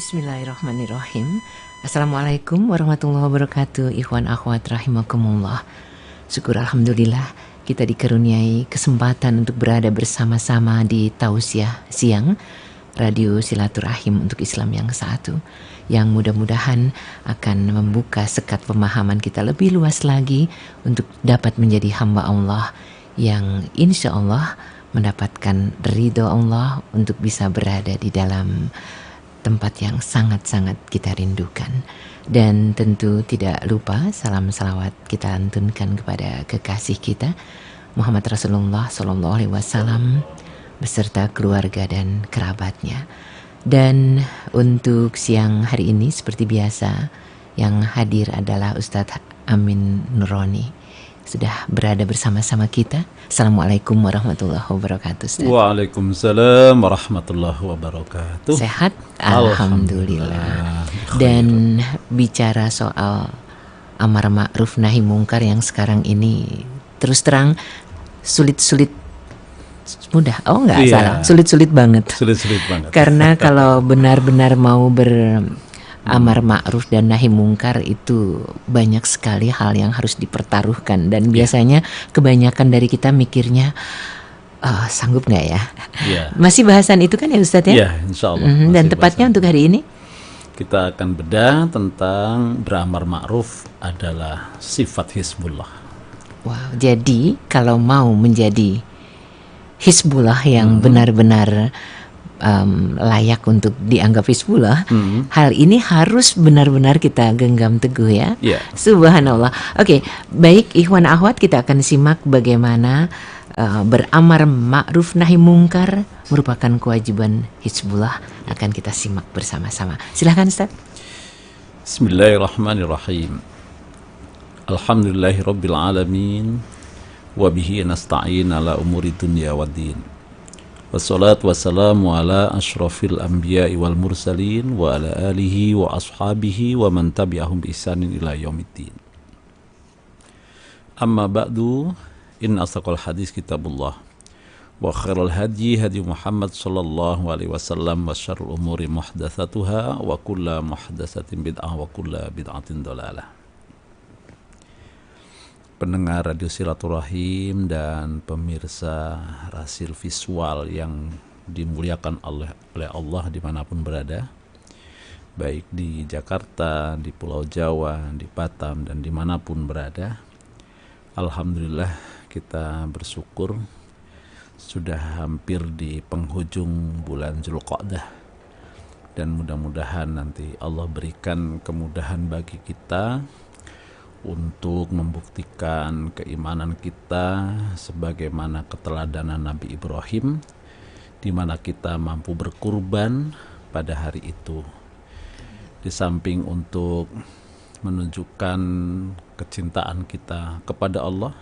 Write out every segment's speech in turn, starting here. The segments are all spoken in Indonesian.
Bismillahirrahmanirrahim. Assalamualaikum warahmatullahi wabarakatuh. Ikhwan akhwat rahimakumullah. Syukur alhamdulillah kita dikaruniai kesempatan untuk berada bersama-sama di Tausiah Siang Radio Silaturahim untuk Islam yang satu, yang mudah-mudahan akan membuka sekat pemahaman kita lebih luas lagi untuk dapat menjadi hamba Allah yang insya Allah mendapatkan ridho Allah untuk bisa berada di dalam tempat yang sangat-sangat kita rindukan. Dan tentu tidak lupa salam salawat kita lantunkan kepada kekasih kita Muhammad Rasulullah SAW beserta keluarga dan kerabatnya. Dan untuk siang hari ini seperti biasa yang hadir adalah Ustadz Amin Nuroni, sudah berada bersama-sama kita. Assalamualaikum warahmatullahi wabarakatuh, Ustaz. Waalaikumsalam warahmatullahi wabarakatuh. Sehat? Alhamdulillah. Dan bicara soal amar ma'ruf nahi mungkar yang sekarang ini terus terang sulit-sulit mudah. Oh enggak, salah. Sulit-sulit banget. Sulit-sulit banget. Karena kalau benar-benar mau amar ma'ruf dan nahi mungkar itu banyak sekali hal yang harus dipertaruhkan. Dan biasanya kebanyakan dari kita mikirnya sanggup nggak ya? Masih bahasan itu kan ya Ustadz ya? Iya, insya Allah. Dan tepatnya untuk hari ini kita akan bedah tentang beramar ma'ruf adalah sifat Hizbullah. Wow, jadi kalau mau menjadi Hizbullah yang benar-benar layak untuk dianggap Hizbullah, hal ini harus benar-benar kita genggam teguh ya. Subhanallah. Oke, baik ikhwan akhwat, kita akan simak bagaimana beramar ma'ruf nahi mungkar merupakan kewajiban Hizbullah. Akan kita simak bersama-sama. Silahkan Ustaz. Bismillahirrahmanirrahim. Alhamdulillahi rabbil alamin, wabihi nasta'in ala umuri dunya waddin. Wassalatu wassalamu ala ashrafil anbiya'i wal mursalin wa ala alihi wa ashabihi wa man tabi'ahum bi ihsanin ila yaumiddin. Amma ba'du, inna asdaqal hadis kitabullah wa khairal hadyi hadyi Muhammad sallallahu alaihi wasallam wa syarrul umuri muhdatsatuha wa kullu muhdatsatin bid'ah wa kullu bid'atin dhalalah. Pendengar Radio Silaturahim dan pemirsa Rasil Visual yang dimuliakan oleh Allah dimanapun berada, baik di Jakarta, di Pulau Jawa, di Batam, dan dimanapun berada. Alhamdulillah kita bersyukur sudah hampir di penghujung bulan Dzulqa'dah, dan mudah-mudahan nanti Allah berikan kemudahan bagi kita untuk membuktikan keimanan kita sebagaimana keteladanan Nabi Ibrahim, di mana kita mampu berkurban pada hari itu. Di samping untuk menunjukkan kecintaan kita kepada Allah,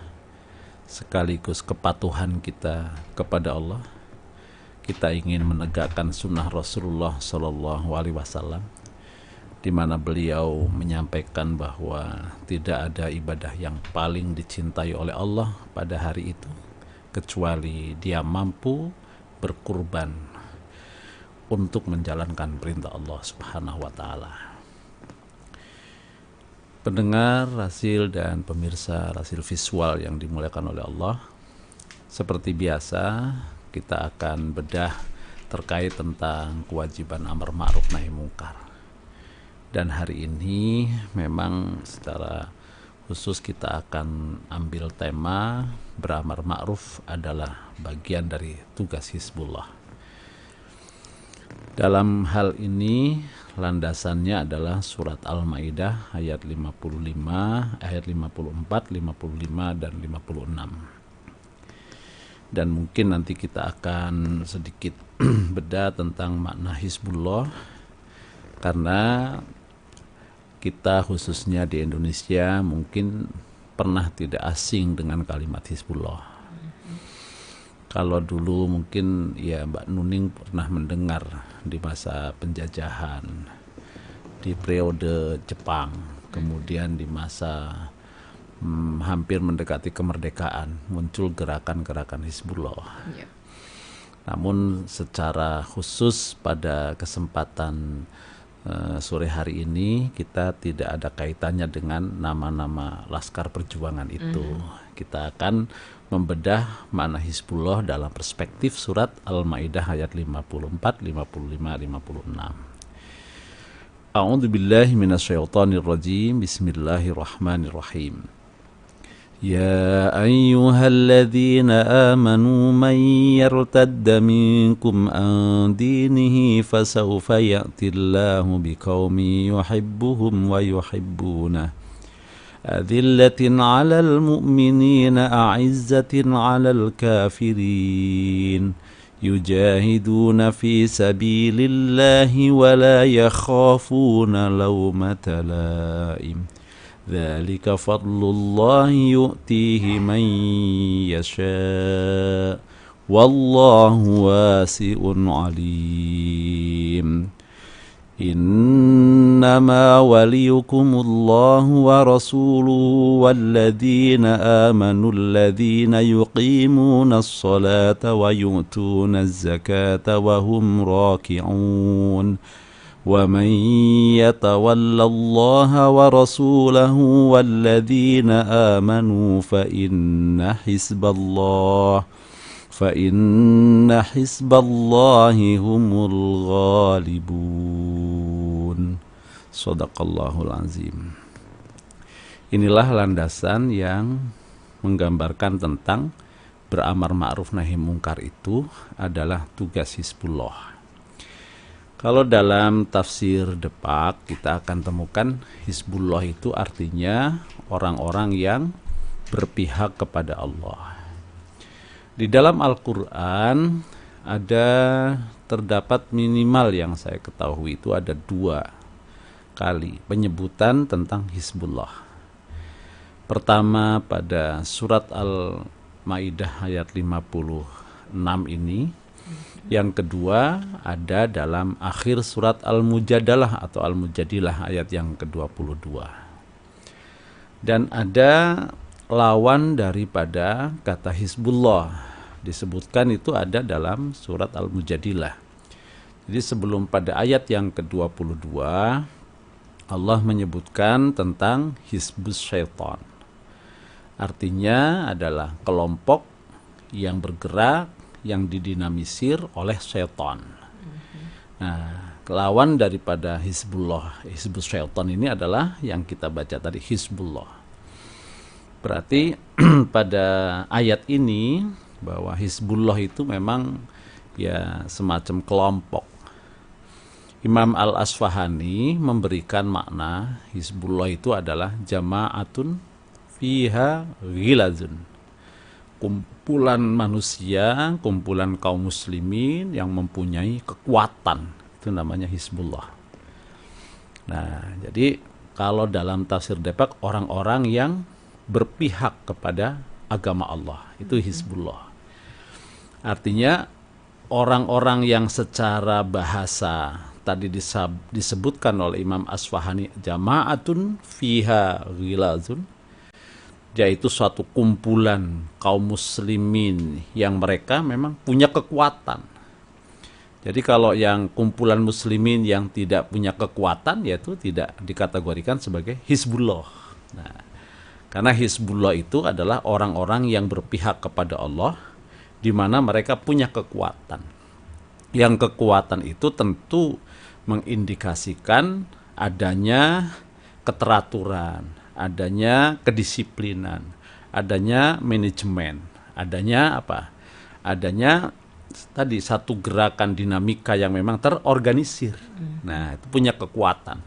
sekaligus kepatuhan kita kepada Allah, kita ingin menegakkan sunnah Rasulullah Sallallahu Alaihi Wasallam, di mana beliau menyampaikan bahwa tidak ada ibadah yang paling dicintai oleh Allah pada hari itu kecuali dia mampu berkurban untuk menjalankan perintah Allah Subhanahu wa taala. Pendengar Rasil dan pemirsa Rasil Visual yang dimuliakan oleh Allah, seperti biasa kita akan bedah terkait tentang kewajiban amar ma'ruf nahi mungkar. Dan hari ini memang secara khusus kita akan ambil tema beramar ma'ruf adalah bagian dari tugas Hizbullah. Dalam hal ini landasannya adalah surat Al-Maidah ayat 55, ayat 54, 55 dan 56. Dan mungkin nanti kita akan sedikit bedah tentang makna Hizbullah, karena kita khususnya di Indonesia mungkin pernah tidak asing dengan kalimat Hizbullah. Kalau dulu mungkin ya Mbak Nuning pernah mendengar di masa penjajahan, di periode Jepang, kemudian di masa hampir mendekati kemerdekaan muncul gerakan-gerakan Hizbullah. Namun secara khusus pada kesempatan sore hari ini kita tidak ada kaitannya dengan nama-nama laskar perjuangan itu. Kita akan membedah makna Hizbullah dalam perspektif surat Al-Maidah ayat 54, 55, 56. A'udzu billahi minasyaitonir rajim. Bismillahirrahmanirrahim. يا أيها الذين آمنوا من يرتد منكم عن دينه فسوف يأتي الله بقوم يحبهم ويحبونه أذلة على المؤمنين أعزة على الكافرين يجاهدون في سبيل الله ولا يخافون لومة لائم ذلك فضل الله يؤتيه من يشاء والله واسع عليم إنما وليكم الله ورسوله والذين آمنوا الذين يقيمون الصلاة ويؤتون الزكاة وهم راكعون ومن يتول الله ورسوله والذين آمنوا فإن حزب الله هم الغالبون. Shadaqallahul azim. Inilah landasan yang menggambarkan tentang beramar ma'ruf nahi mungkar itu adalah tugas Hizbullah. Kalau dalam tafsir Depak kita akan temukan Hizbullah itu artinya orang-orang yang berpihak kepada Allah. Di dalam Al-Quran terdapat minimal yang saya ketahui itu ada 2 kali penyebutan tentang Hizbullah. Pertama pada surat Al-Maidah ayat 56 ini. Yang kedua ada dalam akhir surat Al-Mujadalah atau Al-Mujadilah ayat yang ke-22. Dan ada lawan daripada kata Hizbullah. Disebutkan itu ada dalam surat Al-Mujadilah. Jadi sebelum pada ayat yang ke-22 Allah menyebutkan tentang Hizbus Syaitan. Artinya adalah kelompok yang bergerak yang didinamisir oleh syaitan. Nah, lawan daripada Hizbus Syaitan ini adalah yang kita baca tadi, Hizbullah. Berarti pada ayat ini bahwa Hizbullah itu memang ya semacam kelompok. Imam Al-Asfahani memberikan makna Hizbullah itu adalah jama'atun fiha ghilazun. Kumpulan manusia, kumpulan kaum muslimin yang mempunyai kekuatan, itu namanya Hizbullah. Nah, jadi kalau dalam tafsir Depak orang-orang yang berpihak kepada agama Allah, itu Hizbullah. Artinya orang-orang yang secara bahasa tadi disebutkan oleh Imam Asfahani jama'atun fiha ghilazun, yaitu suatu kumpulan kaum muslimin yang mereka memang punya kekuatan. Jadi kalau yang kumpulan muslimin yang tidak punya kekuatan, yaitu tidak dikategorikan sebagai Hizbullah. Nah, karena Hizbullah itu adalah orang-orang yang berpihak kepada Allah, di mana mereka punya kekuatan. Yang kekuatan itu tentu mengindikasikan adanya keteraturan, adanya kedisiplinan, adanya manajemen, adanya apa? Adanya tadi satu gerakan dinamika yang memang terorganisir. Nah, itu punya kekuatan.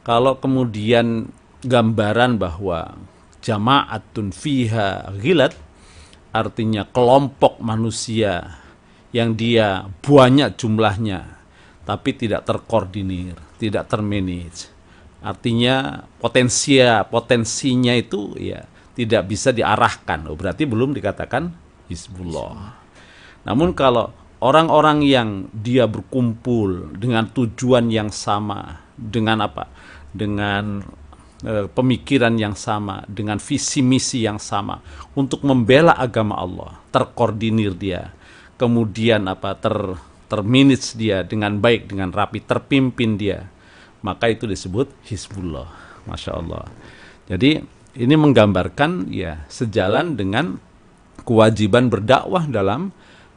Kalau kemudian gambaran bahwa jama'atun fiha ghilat artinya kelompok manusia yang dia banyak jumlahnya tapi tidak terkoordinir, tidak termanage. Artinya potensinya itu ya tidak bisa diarahkan. Berarti belum dikatakan Hizbullah. Namun kalau orang-orang yang dia berkumpul dengan tujuan yang sama, dengan apa? Dengan pemikiran yang sama, dengan visi misi yang sama untuk membela agama Allah, terkoordinir dia. Kemudian apa? Termanage dia dengan baik, dengan rapi, terpimpin dia. maka itu disebut Hizbullah. Masya Allah. Jadi ini menggambarkan ya sejalan dengan kewajiban berdakwah dalam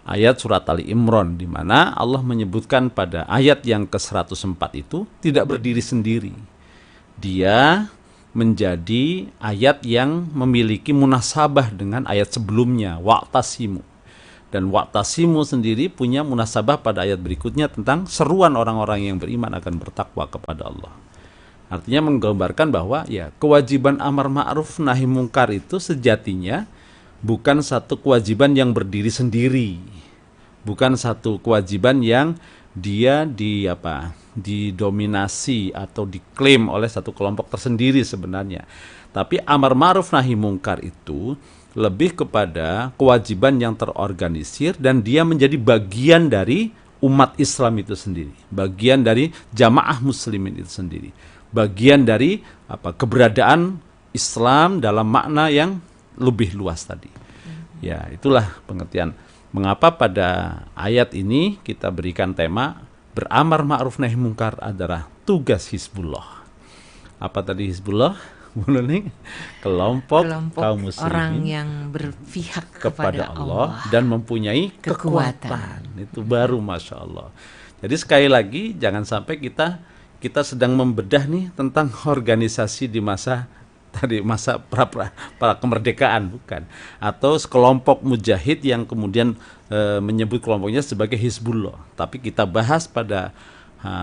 ayat surat Ali Imran, di mana Allah menyebutkan pada ayat yang ke-104 itu tidak berdiri sendiri. Dia menjadi ayat yang memiliki munasabah dengan ayat sebelumnya, wa'tasimu. Dan wa'tasimu sendiri punya munasabah pada ayat berikutnya tentang seruan orang-orang yang beriman akan bertakwa kepada Allah. Artinya menggambarkan bahwa ya kewajiban amar ma'ruf nahi mungkar itu sejatinya bukan satu kewajiban yang berdiri sendiri. Bukan satu kewajiban yang dia didominasi atau diklaim oleh satu kelompok tersendiri sebenarnya. Tapi amar ma'ruf nahi mungkar itu lebih kepada kewajiban yang terorganisir dan dia menjadi bagian dari umat Islam itu sendiri, bagian dari jamaah muslimin itu sendiri, bagian dari keberadaan Islam dalam makna yang lebih luas tadi. Ya, itulah pengertian mengapa pada ayat ini kita berikan tema beramar ma'ruf nahi mungkar adalah tugas Hizbullah. Apa tadi Hizbullah? Kelompok kaum muslimin orang yang berpihak kepada Allah dan mempunyai kekuatan. Itu baru Masya Allah. Jadi sekali lagi jangan sampai kita sedang membedah nih tentang organisasi di masa pra kemerdekaan, bukan, atau sekelompok mujahid yang kemudian menyebut kelompoknya sebagai Hizbullah. Tapi kita bahas pada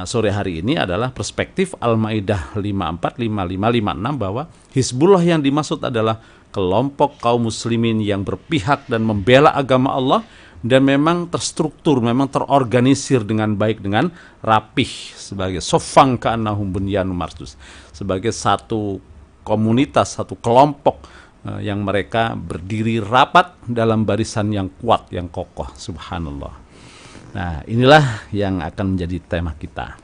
sore hari ini adalah perspektif Al-Maidah 54, 55, 56 bahwa Hizbullah yang dimaksud adalah kelompok kaum muslimin yang berpihak dan membela agama Allah dan memang terstruktur, memang terorganisir dengan baik, dengan rapih, sebagai sofang ka'annahum bunyanun marsus, sebagai satu komunitas, satu kelompok yang mereka berdiri rapat dalam barisan yang kuat, yang kokoh. Subhanallah. Nah, inilah yang akan menjadi tema kita.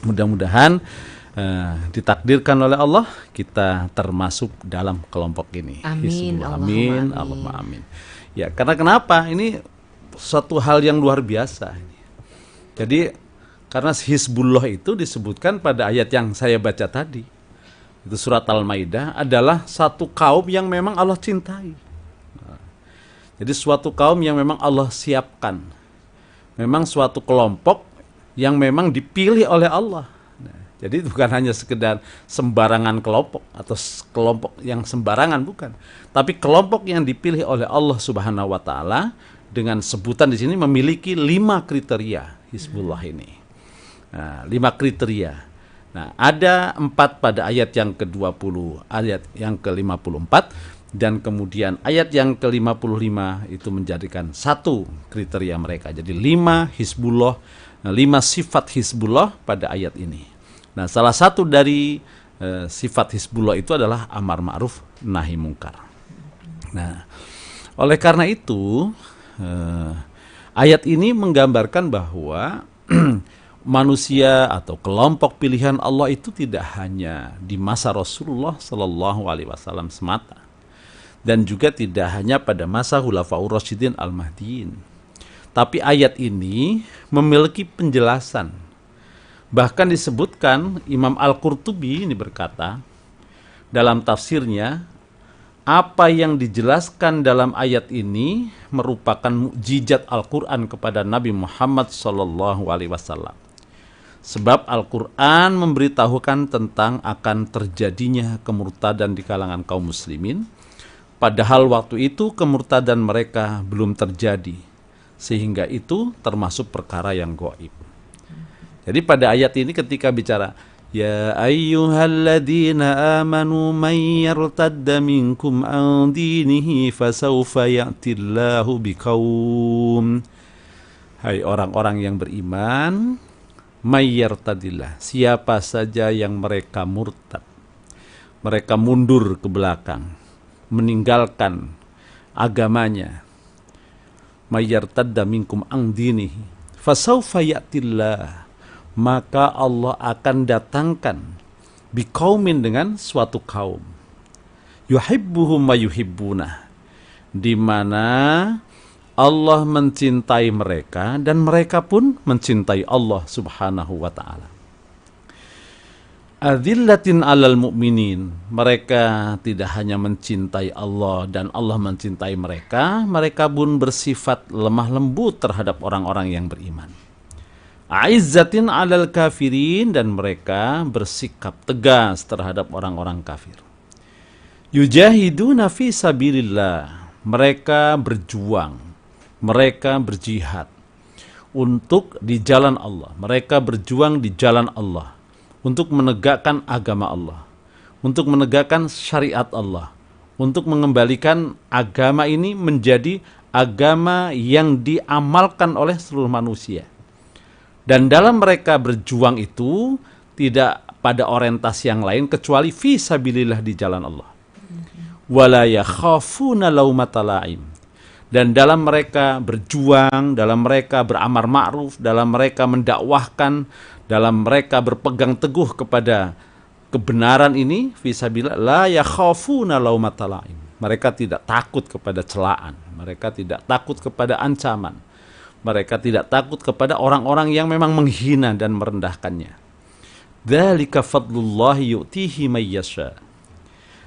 Mudah-mudahan ditakdirkan oleh Allah kita termasuk dalam kelompok ini. Amin. Amin. Allahumma amin. Ya, karena kenapa? Ini suatu hal yang luar biasa. Jadi karena Hizbullah itu disebutkan pada ayat yang saya baca tadi. Itu surat Al-Maidah adalah satu kaum yang memang Allah cintai. Jadi suatu kaum yang memang Allah siapkan. Memang suatu kelompok yang memang dipilih oleh Allah. Jadi bukan hanya sekedar sembarangan kelompok atau kelompok yang sembarangan, bukan. Tapi kelompok yang dipilih oleh Allah Subhanahu wa taala dengan sebutan di sini memiliki 5 kriteria Hizbullah ini. Nah, 5 kriteria. Nah, ada 4 pada ayat yang ke-20, ayat yang ke-54. Dan kemudian ayat yang ke-55 itu menjadikan 1 kriteria mereka. Jadi 5 Hizbullah, 5 sifat Hizbullah pada ayat ini. Nah, salah satu dari sifat Hizbullah itu adalah amar ma'ruf nahi mungkar. Nah, oleh karena itu ayat ini menggambarkan bahwa manusia atau kelompok pilihan Allah itu tidak hanya di masa Rasulullah Shallallahu Alaihi Wasallam semata. Dan juga tidak hanya pada masa Khulafaur Rasyidin Al-Mahdiin. Tapi ayat ini memiliki penjelasan. Bahkan disebutkan Imam Al-Qurtubi ini berkata dalam tafsirnya, apa yang dijelaskan dalam ayat ini merupakan mukjizat Al-Quran kepada Nabi Muhammad SAW. Sebab Al-Quran memberitahukan tentang akan terjadinya kemurtadan di kalangan kaum muslimin. Padahal waktu itu kemurtadan mereka belum terjadi, sehingga itu termasuk perkara yang gaib. Jadi pada ayat ini ketika bicara ya ayyuhalladzina amanu may yartadda minkum an dinihi fasawfa ya'tillahu biqaum. Hai orang-orang yang beriman, may yartadillah, siapa saja yang mereka murtad, mereka mundur ke belakang, meninggalkan agamanya, mayyartadda minkum an dinihi fasawfa ya'tillah, maka Allah akan datangkan biqaumin, dengan suatu kaum, yuhibbuhum wa yuhibbunah, di mana Allah mencintai mereka dan mereka pun mencintai Allah Subhanahu wa taala. Adzillatin 'alal mu'minin. Mereka tidak hanya mencintai Allah dan Allah mencintai mereka, mereka pun bersifat lemah lembut terhadap orang-orang yang beriman. Aizzatin 'alal kafirin, dan mereka bersikap tegas terhadap orang-orang kafir. Yujahiduna fi sabilillah. Mereka berjuang, mereka berjihad untuk di jalan Allah. Mereka berjuang di jalan Allah untuk menegakkan agama Allah, untuk menegakkan syariat Allah, untuk mengembalikan agama ini menjadi agama yang diamalkan oleh seluruh manusia. Dan dalam mereka berjuang itu tidak pada orientasi yang lain kecuali fi sabilillah, di jalan Allah. Wala yakhafuna laumata laim. Dan dalam mereka berjuang, dalam mereka beramar ma'ruf, dalam mereka mendakwahkan, dalam mereka berpegang teguh kepada kebenaran ini, fisabilillah, la yakhafuna laumata laim. Mereka tidak takut kepada celaan, mereka tidak takut kepada ancaman, mereka tidak takut kepada orang-orang yang memang menghina dan merendahkannya. Dzalika fadlullahi yu'tihi may yasha.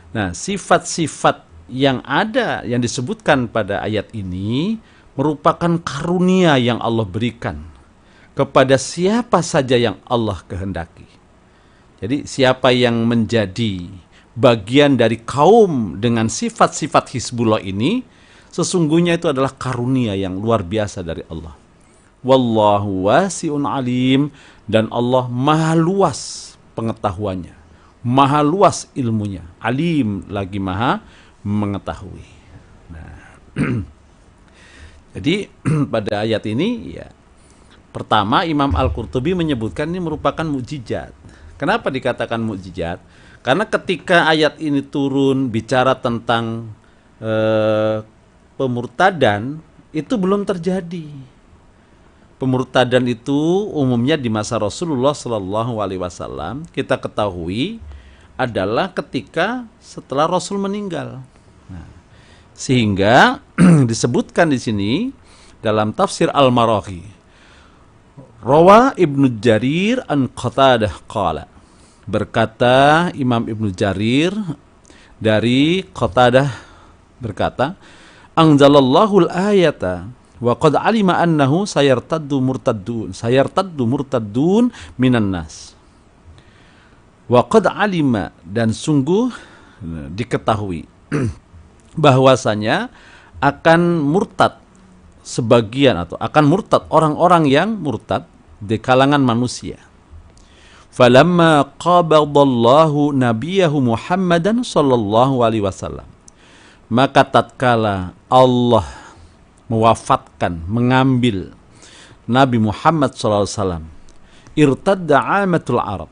Nah, sifat-sifat yang ada, yang disebutkan pada ayat ini merupakan karunia yang Allah berikan kepada siapa saja yang Allah kehendaki. Jadi siapa yang menjadi bagian dari kaum dengan sifat-sifat Hizbullah ini, sesungguhnya itu adalah karunia yang luar biasa dari Allah. Wallahu wasi'un alim, dan Allah maha luas pengetahuannya, maha luas ilmunya, alim lagi maha mengetahui. Nah, jadi pada ayat ini ya, pertama Imam Al-Qurtubi menyebutkan ini merupakan mukjizat. Kenapa dikatakan mukjizat? Karena ketika ayat ini turun bicara tentang pemurtadan, itu belum terjadi. Pemurtadan itu umumnya di masa Rasulullah Shallallahu Alaihi Wasallam, kita ketahui adalah ketika setelah Rasul meninggal. Nah, sehingga disebutkan di sini dalam tafsir Al-Maraghi, Rawa Ibnu Jarir an Qatadah qala, berkata Imam Ibnu Jarir dari Qatadah berkata, anzalallahu al-ayata wa qad alima annahu sayartaddu murtaddun minan nas. Wa qad alima, dan sungguh diketahui bahwasanya akan murtad sebagian, atau akan murtad orang-orang yang murtad di kalangan manusia. Falamma qabadallahu nabiyahu Muhammadan sallallahu alaihi wasallam, maka tatkala Allah mewafatkan, mengambil Nabi Muhammad sallallahu alaihi wasallam, irtadda amatul Arab,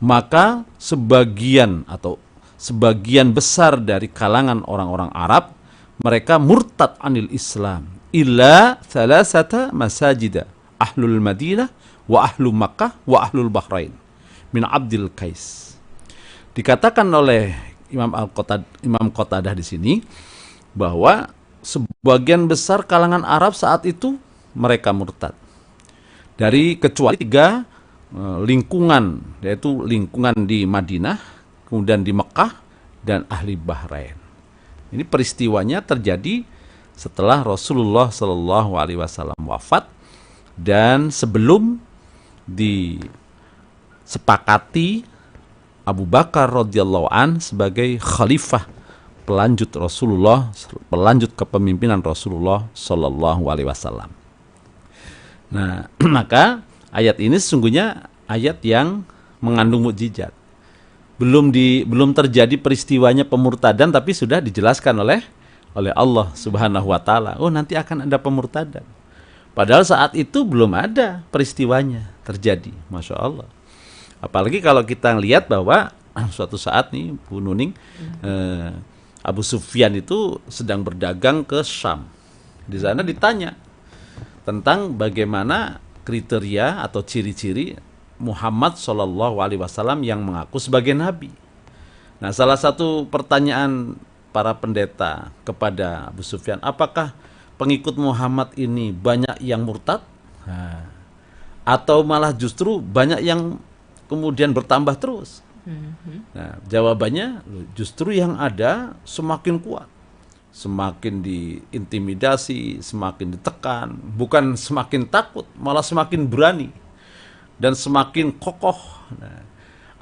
maka sebagian atau sebagian besar dari kalangan orang-orang Arab mereka murtad anil Islam, illa thalathata masajida, ahlul Madinah wa ahlu Makkah wa ahlul Bahrain min Abdil Qais. Dikatakan oleh Imam Qatadah di sini bahwa sebagian besar kalangan Arab saat itu mereka murtad, dari kecuali 3 lingkungan, yaitu lingkungan di Madinah, kemudian di Mekah, dan ahli Bahrain. Ini peristiwanya terjadi setelah Rasulullah Shallallahu Alaihi Wasallam wafat dan sebelum disepakati Abu Bakar radhiyallahu an sebagai khalifah pelanjut Rasulullah, pelanjut kepemimpinan Rasulullah Shallallahu Alaihi Wasallam. Nah, maka ayat ini sesungguhnya ayat yang mengandung mukjizat. Belum terjadi peristiwanya pemurtadan, tapi sudah dijelaskan oleh Allah Subhanahu wa taala. Oh, nanti akan ada pemurtadan. Padahal saat itu belum ada peristiwanya terjadi. Masya Allah. Apalagi kalau kita lihat bahwa suatu saat nih Bu Nuning, Abu Sufyan itu sedang berdagang ke Syam. Di sana ditanya tentang bagaimana kriteria atau ciri-ciri Muhammad Shallallahu Alaihi Wasallam yang mengaku sebagai nabi. Nah, salah satu pertanyaan para pendeta kepada Abu Sufyan, apakah pengikut Muhammad ini banyak yang murtad, atau malah justru banyak yang kemudian bertambah terus? Nah, jawabannya justru yang ada semakin kuat, semakin diintimidasi, semakin ditekan, bukan semakin takut, malah semakin berani dan semakin kokoh. Nah,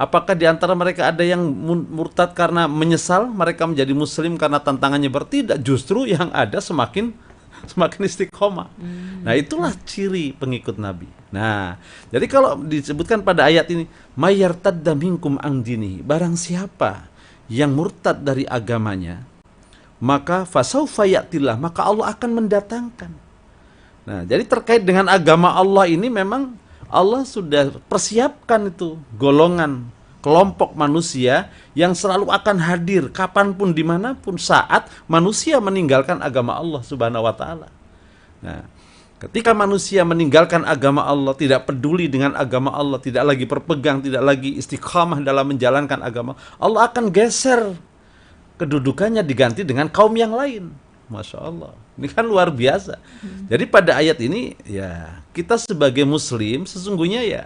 apakah di antara mereka ada yang murtad karena menyesal mereka menjadi muslim karena tantangannya berat? Tidak, justru yang ada semakin istiqomah. Nah, itulah ciri pengikut Nabi. Nah, jadi kalau disebutkan pada ayat ini, mayyartadda minkum an dinihi, barang siapa yang murtad dari agamanya, maka fasaufa ya'tillah, maka Allah akan mendatangkan. Nah, jadi terkait dengan agama Allah ini memang Allah sudah persiapkan itu golongan, kelompok manusia yang selalu akan hadir kapanpun, dimanapun, saat manusia meninggalkan agama Allah subhanahu wa ta'ala. Nah, ketika manusia meninggalkan agama Allah, tidak peduli dengan agama Allah, tidak lagi berpegang, tidak lagi istiqamah dalam menjalankan agama, Allah akan geser kedudukannya, diganti dengan kaum yang lain. Masya Allah, ini kan luar biasa. Jadi pada ayat ini ya, kita sebagai muslim sesungguhnya ya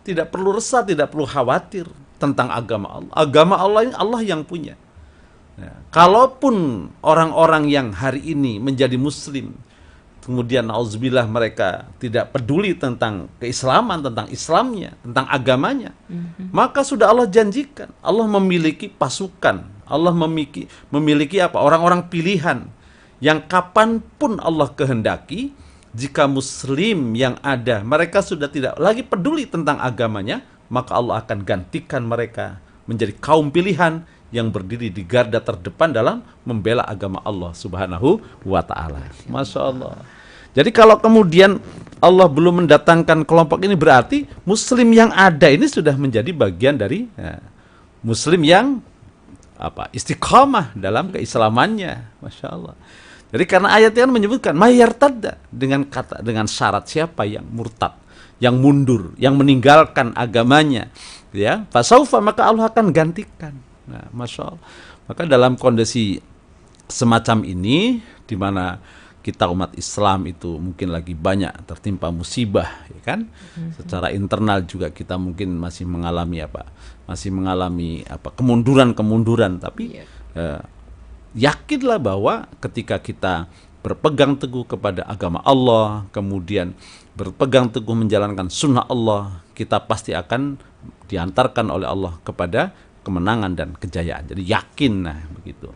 tidak perlu resah, tidak perlu khawatir tentang agama Allah. Agama Allah ini Allah yang punya. Ya, kalaupun orang-orang yang hari ini menjadi muslim, kemudian na'udzubillah mereka tidak peduli tentang keislaman, tentang Islamnya, tentang agamanya, maka sudah Allah janjikan, Allah memiliki pasukan, Allah memiliki apa? Orang-orang pilihan yang kapanpun Allah kehendaki, jika muslim yang ada mereka sudah tidak lagi peduli tentang agamanya, maka Allah akan gantikan mereka menjadi kaum pilihan yang berdiri di garda terdepan dalam membela agama Allah subhanahu wa ta'ala. Masya Allah. Jadi kalau kemudian Allah belum mendatangkan kelompok ini, berarti muslim yang ada ini sudah menjadi bagian dari muslim yang istiqamah dalam keislamannya. Masya Allah. Jadi karena ayatnya menyebutkan mayyartadda, dengan syarat siapa yang murtad, yang mundur, yang meninggalkan agamanya, ya, fasaufa, maka Allah akan gantikan. Nah, Masya Allah. Maka dalam kondisi semacam ini, di mana kita umat Islam itu mungkin lagi banyak tertimpa musibah, ya kan? Secara internal juga kita mungkin masih mengalami kemunduran, tapi yakinlah bahwa ketika kita berpegang teguh kepada agama Allah, kemudian berpegang teguh menjalankan sunnah Allah, kita pasti akan diantarkan oleh Allah kepada kemenangan dan kejayaan. Jadi yakin, nah begitu.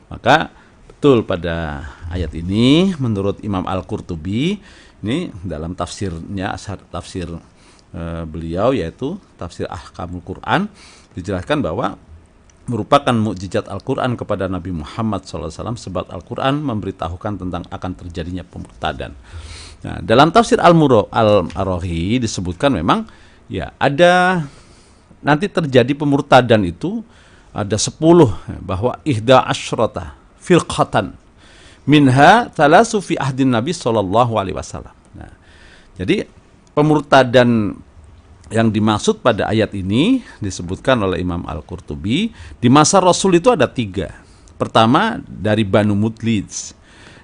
Maka betul pada ayat ini menurut Imam Al-Qurtubi, ini dalam tafsirnya, tafsir beliau yaitu tafsir Ahkamul Quran, dijelaskan bahwa merupakan mukjizat Al-Quran kepada Nabi Muhammad SAW, sebab Al-Quran memberitahukan tentang akan terjadinya pemurtadan. Nah, dalam tafsir Al-Arahi disebutkan memang ya ada nanti terjadi pemurtadan itu ada 10, bahwa ihda asyrata firqatan minha thalasu fi ahdin Nabi SAW. Nah, jadi pemurtadan yang dimaksud pada ayat ini disebutkan oleh Imam Al-Qurtubi, di masa Rasul itu ada 3. Pertama dari Banu Mudlij,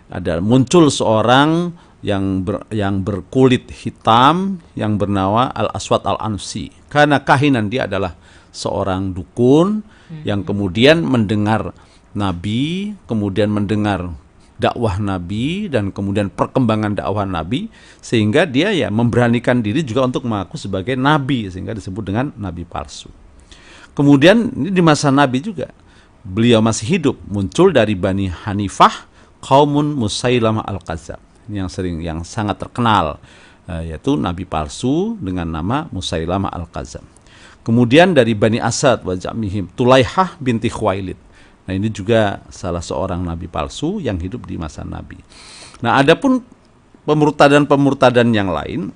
ada muncul seorang yang berkulit hitam yang bernama Al-Aswad Al-Ansi. Karena kahinan, dia adalah seorang dukun yang kemudian mendengar Nabi, kemudian mendengar dakwah Nabi dan kemudian perkembangan dakwah Nabi, sehingga dia ya memberanikan diri juga untuk mengaku sebagai Nabi, sehingga disebut dengan Nabi palsu. Kemudian ini di masa Nabi juga, beliau masih hidup, muncul dari Bani Hanifah qaumun Musailamah Al-Kadzab, yang sangat terkenal, yaitu Nabi palsu dengan nama Musailamah Al-Kadzab. Kemudian dari Bani Asad wa Jamihim Tulaihah binti Khuwailid. Nah, ini juga salah seorang nabi palsu yang hidup di masa Nabi. Nah, adapun pemurtadan yang lain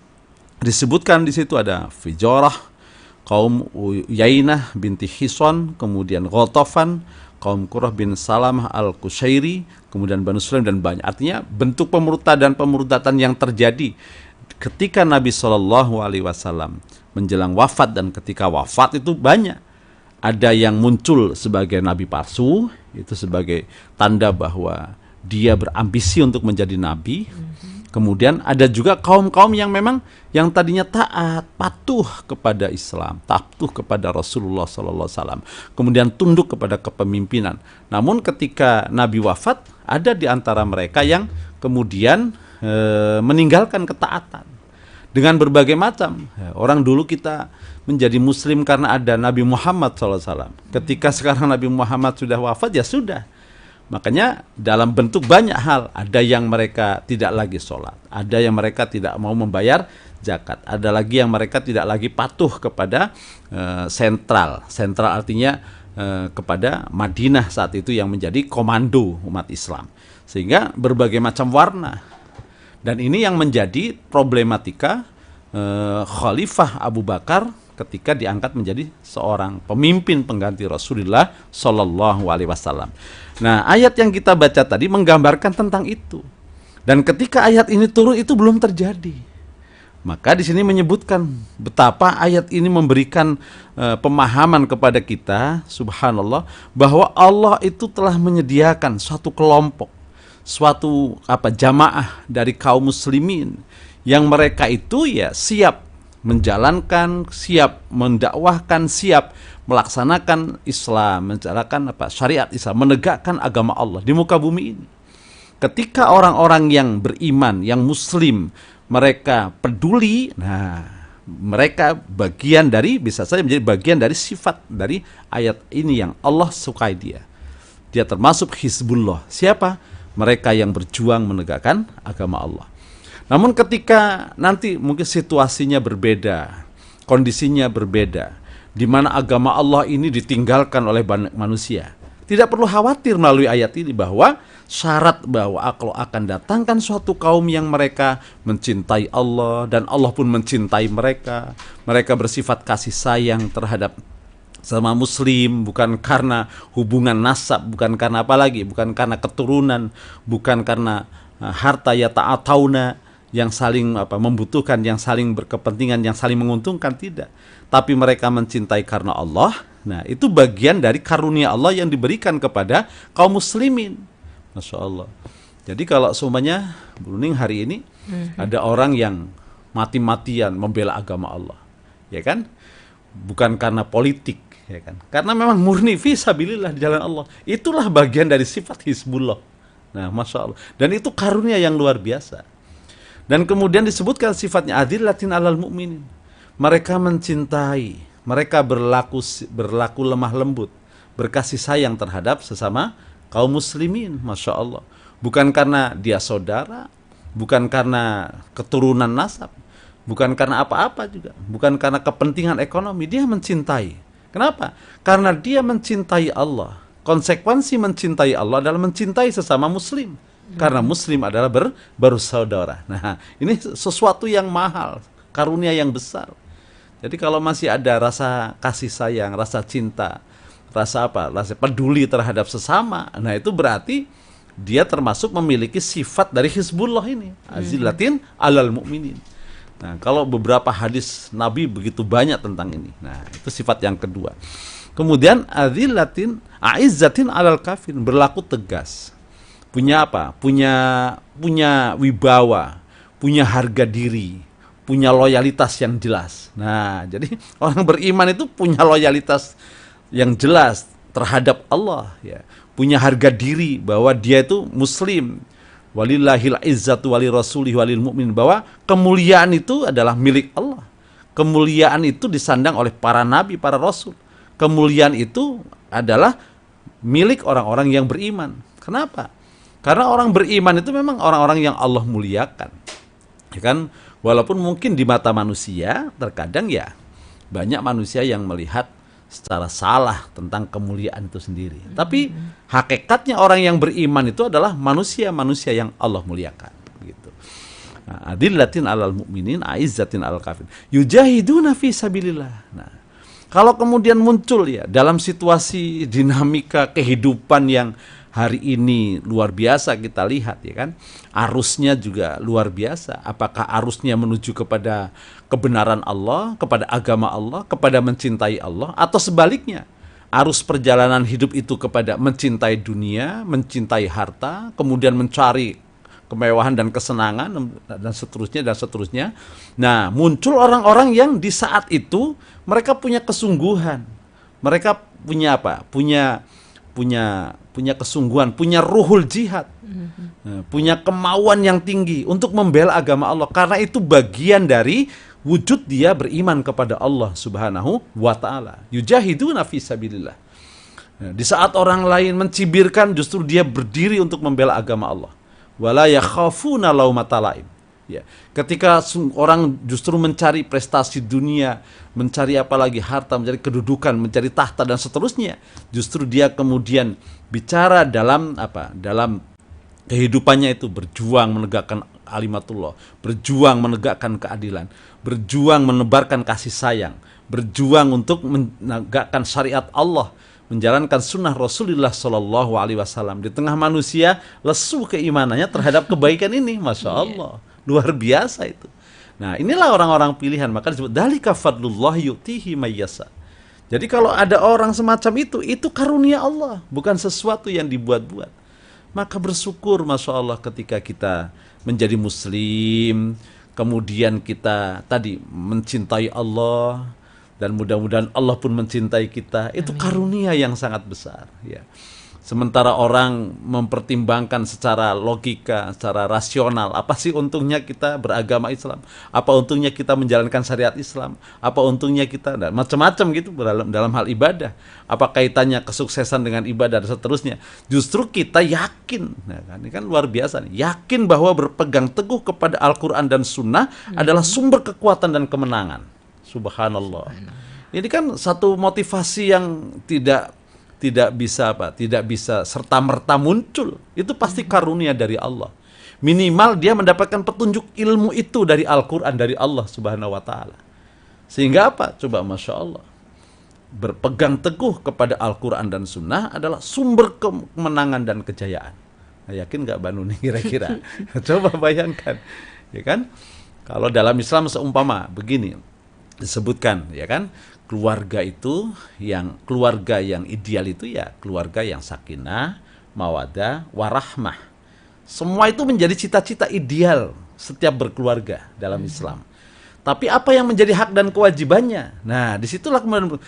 disebutkan di situ ada Fijarah, kaum Uyainah binti Hison, kemudian Ghatafan, kaum Qurrah bin Salamah Al-Qushairi, kemudian Banu Sulaim, dan banyak. Artinya bentuk pemurtadan yang terjadi ketika Nabi SAW menjelang wafat dan ketika wafat itu banyak. Ada yang muncul sebagai nabi palsu, itu sebagai tanda bahwa dia berambisi untuk menjadi nabi. Kemudian ada juga kaum-kaum yang memang yang tadinya taat, patuh kepada Islam, patuh kepada Rasulullah SAW, kemudian tunduk kepada kepemimpinan. Namun ketika Nabi wafat, ada di antara mereka yang kemudian meninggalkan ketaatan dengan berbagai macam. Orang dulu kita menjadi Muslim karena ada Nabi Muhammad SAW. Ketika sekarang Nabi Muhammad sudah wafat, ya sudah. Makanya dalam bentuk banyak hal, ada yang mereka tidak lagi sholat, ada yang mereka tidak mau membayar zakat, ada lagi yang mereka tidak lagi patuh kepada sentral artinya kepada Madinah saat itu yang menjadi komando umat Islam, sehingga berbagai macam warna. Dan ini yang menjadi problematika Khalifah Abu Bakar ketika diangkat menjadi seorang pemimpin pengganti Rasulullah Shallallahu Alaihi Wasallam. Nah, ayat yang kita baca tadi menggambarkan tentang itu. Dan ketika ayat ini turun itu belum terjadi. Maka di sini menyebutkan betapa ayat ini memberikan pemahaman kepada kita, subhanallah, bahwa Allah itu telah menyediakan suatu kelompok, suatu jamaah dari kaum muslimin yang mereka itu ya siap menjalankan, siap mendakwahkan, siap melaksanakan Islam, menjalankan syariat Islam, menegakkan agama Allah di muka bumi ini. Ketika orang-orang yang beriman, yang muslim, mereka peduli, nah mereka bagian dari, bisa saja menjadi bagian dari sifat dari ayat ini yang Allah sukai dia. Dia termasuk Hizbullah. Siapa? Mereka yang berjuang menegakkan agama Allah. Namun ketika nanti mungkin situasinya berbeda, kondisinya berbeda, di mana agama Allah ini ditinggalkan oleh banyak manusia, tidak perlu khawatir melalui ayat ini bahwa syarat bahwa Allah akan datangkan suatu kaum yang mereka mencintai Allah dan Allah pun mencintai mereka. Mereka bersifat kasih sayang terhadap sama muslim, bukan karena hubungan nasab, bukan karena apa lagi, bukan karena keturunan, bukan karena harta ya ta'atauna, yang saling membutuhkan, yang saling berkepentingan, yang saling menguntungkan, tidak. Tapi mereka mencintai karena Allah. Nah, itu bagian dari karunia Allah yang diberikan kepada kaum muslimin. Masya Allah. Jadi kalau semuanya Bruning hari ini ada orang yang mati-matian membela agama Allah, ya kan? Bukan karena politik, ya kan? Karena memang murni fisabilillah di jalan Allah. Itulah bagian dari sifat Hizbullah. Nah, Masya Allah. Dan itu karunia yang luar biasa. Dan kemudian disebutkan sifatnya adillatin alal mu'minin. Mereka mencintai, mereka berlaku lemah lembut, berkasih sayang terhadap sesama kaum muslimin. Masya Allah. Bukan karena dia saudara, bukan karena keturunan nasab, bukan karena apa-apa juga, bukan karena kepentingan ekonomi. Dia mencintai. Kenapa? Karena dia mencintai Allah. Konsekuensi mencintai Allah adalah mencintai sesama muslim. Karena muslim adalah bersaudara. Nah, ini sesuatu yang mahal, karunia yang besar. Jadi kalau masih ada rasa kasih sayang, rasa cinta, rasa peduli terhadap sesama, nah itu berarti dia termasuk memiliki sifat dari Hizbullah ini, azillatin alal mu'minin. Nah, kalau beberapa hadis Nabi begitu banyak tentang ini. Nah, itu sifat yang kedua. Kemudian azillatin aizzatin alal kafirin, berlaku tegas. Punya apa? Punya wibawa, punya harga diri, punya loyalitas yang jelas. Nah, jadi orang beriman itu punya loyalitas yang jelas terhadap Allah, ya. Punya harga diri bahwa dia itu muslim. Walillahil izzatu wali rasulih walil mu'min, bahwa kemuliaan itu adalah milik Allah. Kemuliaan itu disandang oleh para nabi, para rasul. Kemuliaan itu adalah milik orang-orang yang beriman. Kenapa? Karena orang beriman itu memang orang-orang yang Allah muliakan, ya kan? Walaupun mungkin di mata manusia terkadang ya banyak manusia yang melihat secara salah tentang kemuliaan itu sendiri. Tapi hakikatnya orang yang beriman itu adalah manusia-manusia yang Allah muliakan, gitu. Nah, adillatin alal mu'minin, aizzatin alal kafirin. Yujahiduna fi sabilillah. Nah, kalau kemudian muncul ya dalam situasi dinamika kehidupan yang hari ini luar biasa kita lihat, ya kan, arusnya juga luar biasa. Apakah arusnya menuju kepada kebenaran Allah, kepada agama Allah, kepada mencintai Allah, atau sebaliknya arus perjalanan hidup itu kepada mencintai dunia, mencintai harta, kemudian mencari kemewahan dan kesenangan dan seterusnya. Nah, muncul orang-orang yang di saat itu mereka punya kesungguhan. Mereka punya apa? Punya kesungguhan, punya ruhul jihad. Punya kemauan yang tinggi untuk membela agama Allah. Karena itu bagian dari wujud dia beriman kepada Allah Subhanahu wa taala. Yujahiduna fi sabilillah. Di saat orang lain mencibirkan, justru dia berdiri untuk membela agama Allah. Wala yakhafuna laumata laim. Ya. Ketika orang justru mencari prestasi dunia, mencari apalagi harta, mencari kedudukan, mencari tahta dan seterusnya, justru dia kemudian bicara dalam apa? Dalam kehidupannya itu berjuang menegakkan kalimatullah, berjuang menegakkan keadilan, berjuang menebarkan kasih sayang, berjuang untuk menegakkan syariat Allah, menjalankan sunnah Rasulullah Shallallahu Alaihi Wasallam di tengah manusia lesu keimanannya terhadap kebaikan ini, masya Allah, luar biasa itu. Nah, inilah orang-orang pilihan, maka disebut dalika fadlullah yu'tihi mayyasa. Jadi kalau ada orang semacam itu karunia Allah, bukan sesuatu yang dibuat-buat. Maka bersyukur, masya Allah, ketika kita menjadi muslim, kemudian kita tadi mencintai Allah, dan mudah-mudahan Allah pun mencintai kita. Itu karunia yang sangat besar, ya. Sementara orang mempertimbangkan secara logika, secara rasional, apa sih untungnya kita beragama Islam? Apa untungnya kita menjalankan syariat Islam? Apa untungnya kita macam-macam gitu dalam hal ibadah? Apa kaitannya kesuksesan dengan ibadah dan seterusnya? Justru kita yakin, nah, kan, ini kan luar biasa nih, yakin bahwa berpegang teguh kepada Al-Quran dan Sunnah adalah sumber kekuatan dan kemenangan. Subhanallah. Ini kan satu motivasi yang tidak bisa serta-merta muncul. Itu pasti karunia dari Allah. Minimal dia mendapatkan petunjuk ilmu itu dari Al-Quran, dari Allah Subhanahu wa ta'ala. Sehingga apa? Coba, masya Allah, berpegang teguh kepada Al-Quran dan Sunnah adalah sumber kemenangan dan kejayaan. Nah, yakin nggak Banu nih kira-kira? Coba bayangkan, ya kan? Kalau dalam Islam seumpama begini disebutkan, ya kan, keluarga yang ideal itu ya keluarga yang sakinah, mawadah, warahmah. Semua itu menjadi cita-cita ideal setiap berkeluarga dalam Islam. Tapi apa yang menjadi hak dan kewajibannya? Nah, disitulah kemudian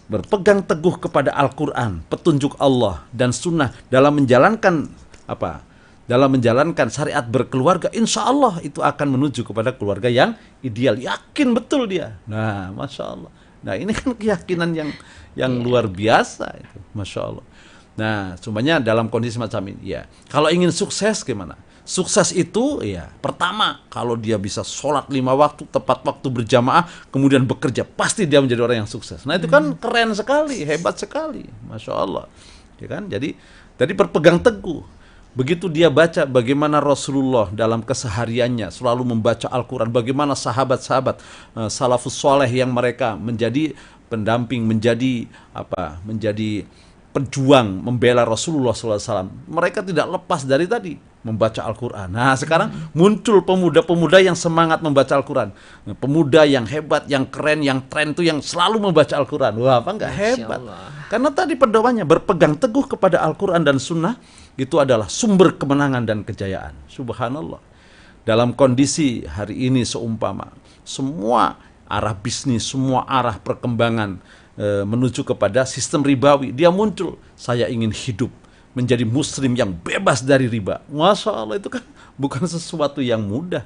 berpegang teguh kepada Al-Quran, petunjuk Allah dan Sunnah dalam menjalankan apa? Dalam menjalankan syariat berkeluarga, insya Allah itu akan menuju kepada keluarga yang ideal. Yakin betul dia. Nah, masya Allah. Nah, ini kan keyakinan yang luar biasa itu, masya Allah. Nah, semuanya dalam kondisi macam ini. Ya, kalau ingin sukses gimana? Sukses itu ya pertama kalau dia bisa sholat 5 waktu tepat waktu berjamaah, kemudian bekerja, pasti dia menjadi orang yang sukses. Nah, itu kan keren sekali, hebat sekali, masya Allah. Ya kan? Jadi berpegang teguh. Begitu dia baca bagaimana Rasulullah dalam kesehariannya selalu membaca Al-Quran, bagaimana sahabat-sahabat salafus soleh yang mereka menjadi pendamping, menjadi pejuang membela Rasulullah SAW. Mereka tidak lepas dari tadi membaca Al-Quran. Nah, sekarang muncul pemuda-pemuda yang semangat membaca Al-Quran, pemuda yang hebat, yang keren, yang tren itu yang selalu membaca Al-Quran. Wah, apa enggak hebat? Karena tadi pedomannya berpegang teguh kepada Al-Quran dan Sunnah, itu adalah sumber kemenangan dan kejayaan. Subhanallah. Dalam kondisi hari ini seumpama semua arah bisnis, semua arah perkembangan menuju kepada sistem ribawi, dia muncul, saya ingin hidup menjadi muslim yang bebas dari riba. Masya Allah, itu kan bukan sesuatu yang mudah,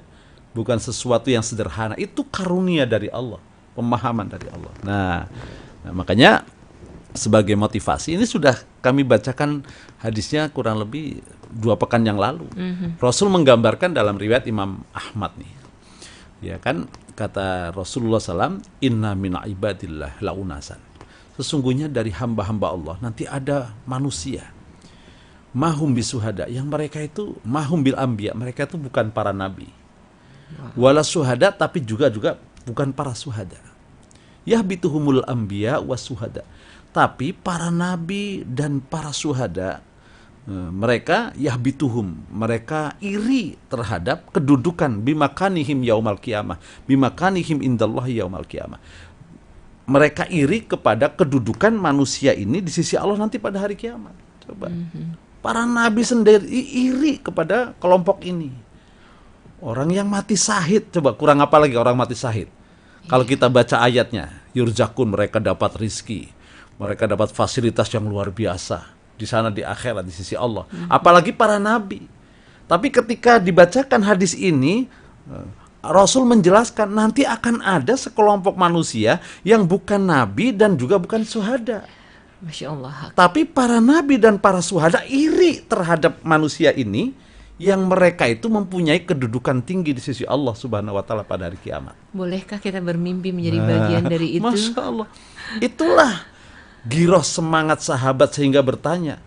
bukan sesuatu yang sederhana. Itu karunia dari Allah, pemahaman dari Allah. Nah, makanya sebagai motivasi, ini sudah kami bacakan hadisnya kurang lebih 2 pekan yang lalu. Rasul menggambarkan dalam riwayat Imam Ahmad nih, ya kan, kata Rasulullah SAW, inna min ibadillah launasan, sesungguhnya dari hamba-hamba Allah nanti ada manusia mahum bisuhada, yang mereka itu mahum bil anbiya, mereka itu bukan para nabi, wala suhada, tapi juga bukan para suhada. Yahbituhumul anbiya was suhada, tapi para nabi dan para suhada mereka yahbituhum, mereka iri terhadap kedudukan bimakanihim yaumal qiyamah, bimakanihim indallahi yaumal qiyamah. Mereka iri kepada kedudukan manusia ini di sisi Allah nanti pada hari kiamat. Coba. Para nabi sendiri iri kepada kelompok ini. Orang yang mati syahid, coba kurang apa lagi orang mati syahid? Kalau kita baca ayatnya, yurzakun, mereka dapat rizki, mereka dapat fasilitas yang luar biasa di sana di akhirat di sisi Allah. Apalagi para nabi. Tapi ketika dibacakan hadis ini, Rasul menjelaskan nanti akan ada sekelompok manusia yang bukan nabi dan juga bukan syuhada. Masya Allah. Tapi para nabi dan para syuhada iri terhadap manusia ini, yang mereka itu mempunyai kedudukan tinggi di sisi Allah Subhanahu wa taala pada hari kiamat. Bolehkah kita bermimpi menjadi bagian dari itu? Masya Allah. Itulah giroh semangat sahabat sehingga bertanya,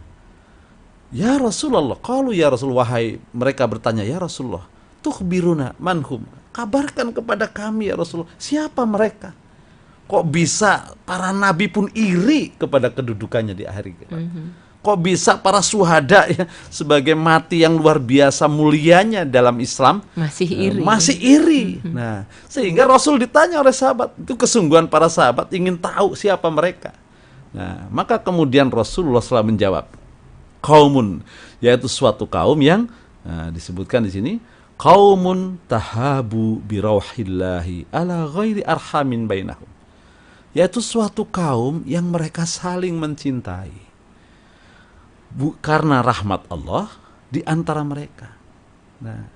ya Rasulullah, qalu ya Rasul, wahai mereka bertanya, ya Rasulullah, tukhbiruna manhum, kabarkan kepada kami ya Rasulullah, siapa mereka? Kok bisa para nabi pun iri kepada kedudukannya di akhir kiamat? Kok bisa para syuhada ya, sebagai mati yang luar biasa mulianya dalam Islam masih iri? Masih iri. Nah, sehingga Rasul ditanya oleh sahabat, itu kesungguhan para sahabat ingin tahu siapa mereka. Nah, maka kemudian Rasulullah SAW menjawab, kaumun, yaitu suatu kaum yang disebutkan di sini, kaumun tahabu birauhillahi ala ghairi arhamin bainahum, yaitu suatu kaum yang mereka saling mencintai karena rahmat Allah di antara mereka. Nah,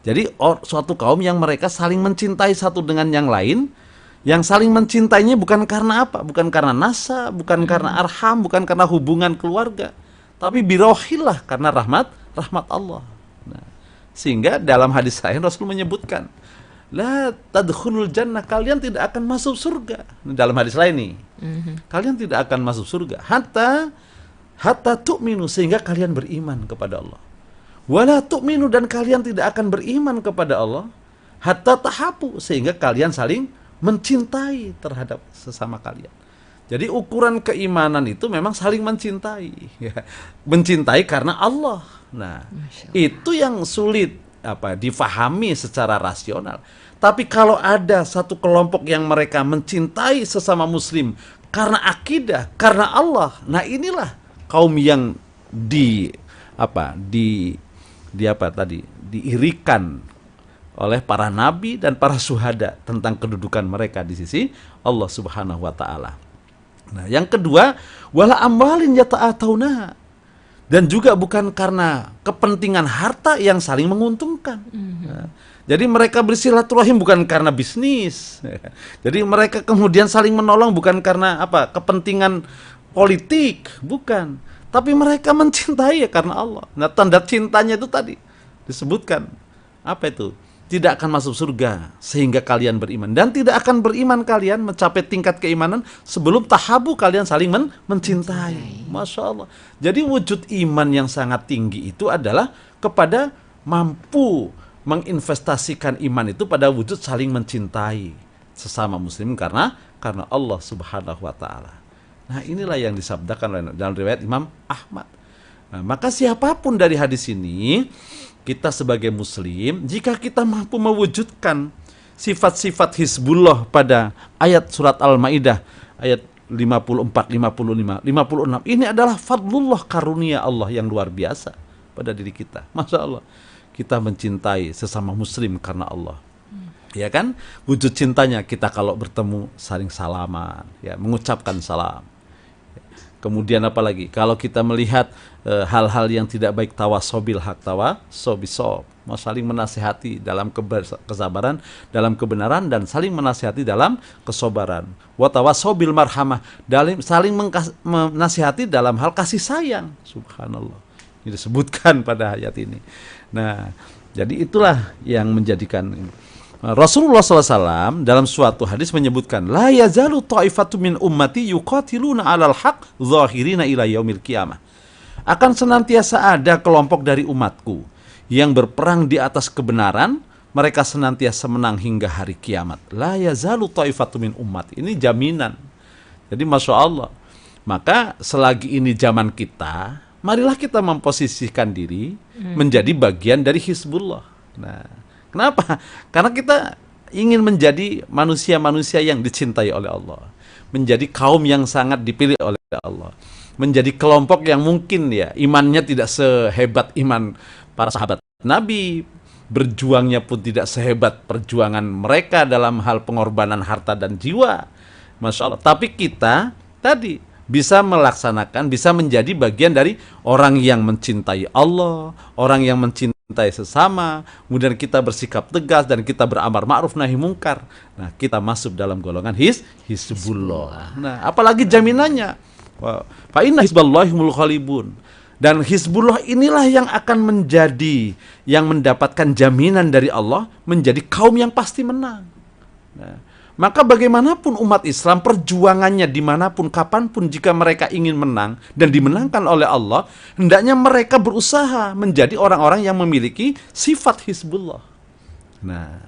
jadi suatu kaum yang mereka saling mencintai satu dengan yang lain, yang saling mencintainya bukan karena apa? Bukan karena nasab, bukan karena arham, bukan karena hubungan keluarga, tapi birauhillah, karena rahmat Allah. Nah, sehingga dalam hadis lain Rasul menyebutkan, la tadkhulul jannah, kalian tidak akan masuk surga. Dalam hadis lain nih, kalian tidak akan masuk surga hatta tu'minu, sehingga kalian beriman kepada Allah. Wala tu'minu, dan kalian tidak akan beriman kepada Allah hatta tahabu, sehingga kalian saling mencintai terhadap sesama kalian. Jadi ukuran keimanan itu memang saling mencintai, ya. Mencintai karena Allah. Nah, itu yang sulit difahami secara rasional. Tapi kalau ada satu kelompok yang mereka mencintai sesama muslim karena akidah, karena Allah, nah inilah kaum yang diirikan oleh para nabi dan para syuhada tentang kedudukan mereka di sisi Allah Subhanahu wa taala. Nah, yang kedua, wala amwalin yata'atuna, dan juga bukan karena kepentingan harta yang saling menguntungkan. Nah, jadi mereka bersilaturahim bukan karena bisnis. Jadi mereka kemudian saling menolong bukan karena kepentingan politik, bukan, tapi mereka mencintai ya karena Allah. Nah, tanda cintanya itu tadi disebutkan itu? Tidak akan masuk surga sehingga kalian beriman, dan tidak akan beriman kalian mencapai tingkat keimanan sebelum tahabu, kalian saling mencintai. Masya Allah. Jadi wujud iman yang sangat tinggi itu adalah kepada mampu menginvestasikan iman itu pada wujud saling mencintai sesama muslim karena Allah Subhanahu wa taala. Nah, inilah yang disabdakan dalam riwayat Imam Ahmad. Nah, maka siapapun dari hadis ini, kita sebagai muslim, jika kita mampu mewujudkan sifat-sifat Hizbullah pada ayat surat Al-Maidah ayat 54, 55, 56, ini adalah fadlullah, karunia Allah yang luar biasa pada diri kita. Masya Allah, kita mencintai sesama muslim karena Allah. Ya kan? Wujud cintanya kita kalau bertemu saling salaman, ya, mengucapkan salam. Kemudian apalagi kalau kita melihat hal-hal yang tidak baik, tawasobil hak, tawasobisob, mau saling menasihati dalam kesabaran, dalam kebenaran, dan saling menasihati dalam kesabaran. Watawasobil marhamah, saling menasihati dalam hal kasih sayang. Subhanallah, ini disebutkan pada ayat ini. Nah, jadi itulah yang menjadikan Rasulullah SAW dalam suatu hadis menyebutkan, la yazalu ta'ifatu min ummati yuqatiluna 'alal haq zahirina ila yaumil qiyamah. Akan senantiasa ada kelompok dari umatku yang berperang di atas kebenaran, mereka senantiasa menang hingga hari kiamat. La yazalu ta'ifatu min ummati. Ini jaminan. Jadi Masya Allah. Maka selagi ini zaman kita, marilah kita memposisikan diri menjadi bagian dari Hizbullah. Nah, kenapa? Karena kita ingin menjadi manusia-manusia yang dicintai oleh Allah, menjadi kaum yang sangat dipilih oleh Allah, menjadi kelompok yang mungkin ya imannya tidak sehebat iman para sahabat Nabi, berjuangnya pun tidak sehebat perjuangan mereka dalam hal pengorbanan harta dan jiwa. Masya Allah. Tapi kita tadi bisa melaksanakan, bisa menjadi bagian dari orang yang mencintai Allah, orang yang mencintai sesama, kemudian kita bersikap tegas dan kita beramar ma'ruf nahi mungkar. Nah, kita masuk dalam golongan Hizbullah. Nah, apalagi jaminannya. Fa inna hizballahi humul ghalibun. Dan Hizbullah inilah yang akan menjadi, yang mendapatkan jaminan dari Allah menjadi kaum yang pasti menang. Nah, maka bagaimanapun umat Islam perjuangannya dimanapun, kapanpun, jika mereka ingin menang dan dimenangkan oleh Allah, hendaknya mereka berusaha menjadi orang-orang yang memiliki sifat Hizbullah. Nah,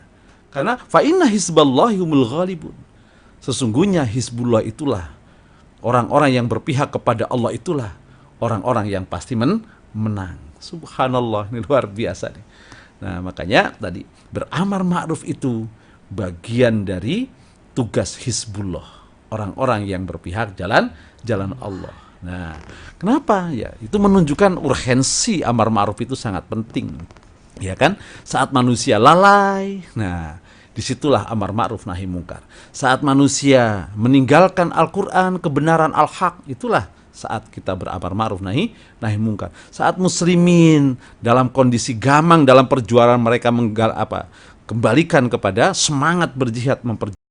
karena fa inna hizballahi humul ghalibun. Sesungguhnya Hizbullah itulah orang-orang yang berpihak kepada Allah, itulah orang-orang yang pasti menang. Subhanallah, ini luar biasa nih. Nah, makanya tadi beramar ma'ruf itu bagian dari tugas Hizbullah, orang-orang yang berpihak jalan Allah. Nah, kenapa? Ya, itu menunjukkan urgensi amar ma'ruf itu sangat penting. Ya kan? Saat manusia lalai, nah, disitulah amar ma'ruf nahi mungkar. Saat manusia meninggalkan Al-Quran, kebenaran al-haq, itulah saat kita beramar ma'ruf nahi mungkar. Saat muslimin dalam kondisi gamang dalam perjuangan mereka kembalikan kepada semangat berjihad memperjuangkan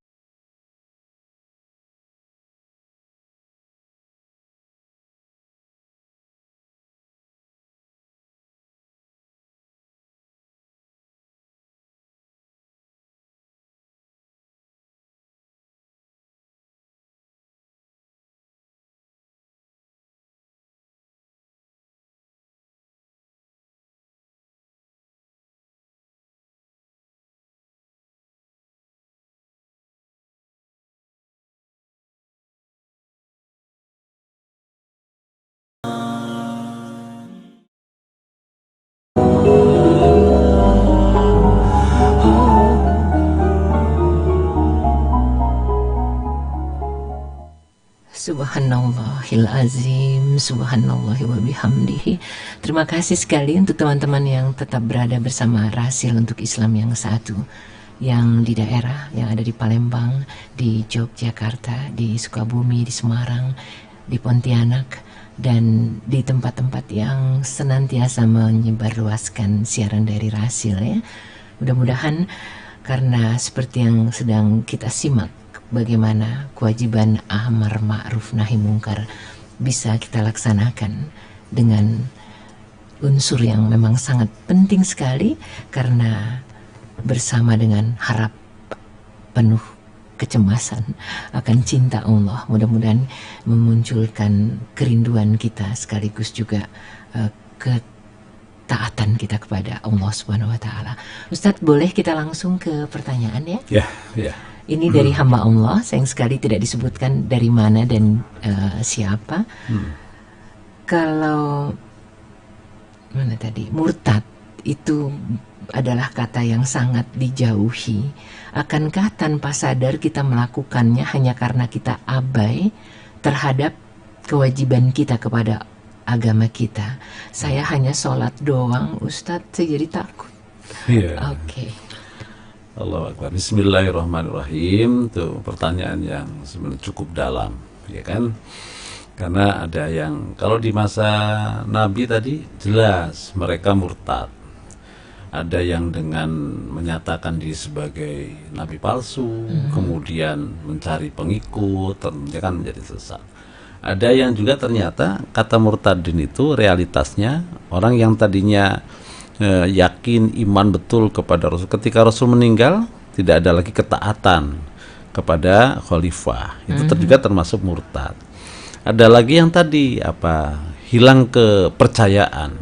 Subhanallahil azim, subhanallahi wa bihamdihi. Terima kasih sekali untuk teman-teman yang tetap berada bersama Rasil untuk Islam yang satu, yang di daerah, yang ada di Palembang, di Yogyakarta, di Sukabumi, di Semarang, di Pontianak, dan di tempat-tempat yang senantiasa menyebarluaskan siaran dari Rasil ya. Mudah-mudahan karena seperti yang sedang kita simak, bagaimana kewajiban amar ma'ruf nahi mungkar bisa kita laksanakan dengan unsur yang memang sangat penting sekali, karena bersama dengan harap penuh kecemasan akan cinta Allah, mudah-mudahan memunculkan kerinduan kita sekaligus juga ketaatan kita kepada Allah Subhanahu wa taala. Ustadz, boleh kita langsung ke pertanyaan ya? Ya. Ini dari hamba Allah, sayang sekali tidak disebutkan dari mana dan siapa. Kalau mana tadi, murtad itu adalah kata yang sangat dijauhi. Akankah tanpa sadar kita melakukannya hanya karena kita abai terhadap kewajiban kita kepada agama kita? Saya hanya sholat doang, Ustadz, saya jadi takut. Oke. Allahu Akbar. Bismillahirrahmanirrahim. Itu pertanyaan yang sebenarnya cukup dalam, ya kan? Karena ada yang, kalau di masa Nabi tadi jelas mereka murtad. Ada yang dengan menyatakan diri sebagai nabi palsu, kemudian mencari pengikut, ternyata kan menjadi sesat. Ada yang juga ternyata kata murtadin itu realitasnya orang yang tadinya yakin iman betul kepada Rasul, ketika Rasul meninggal tidak ada lagi ketaatan kepada khalifah, itu juga termasuk murtad. Ada lagi yang tadi hilang kepercayaan,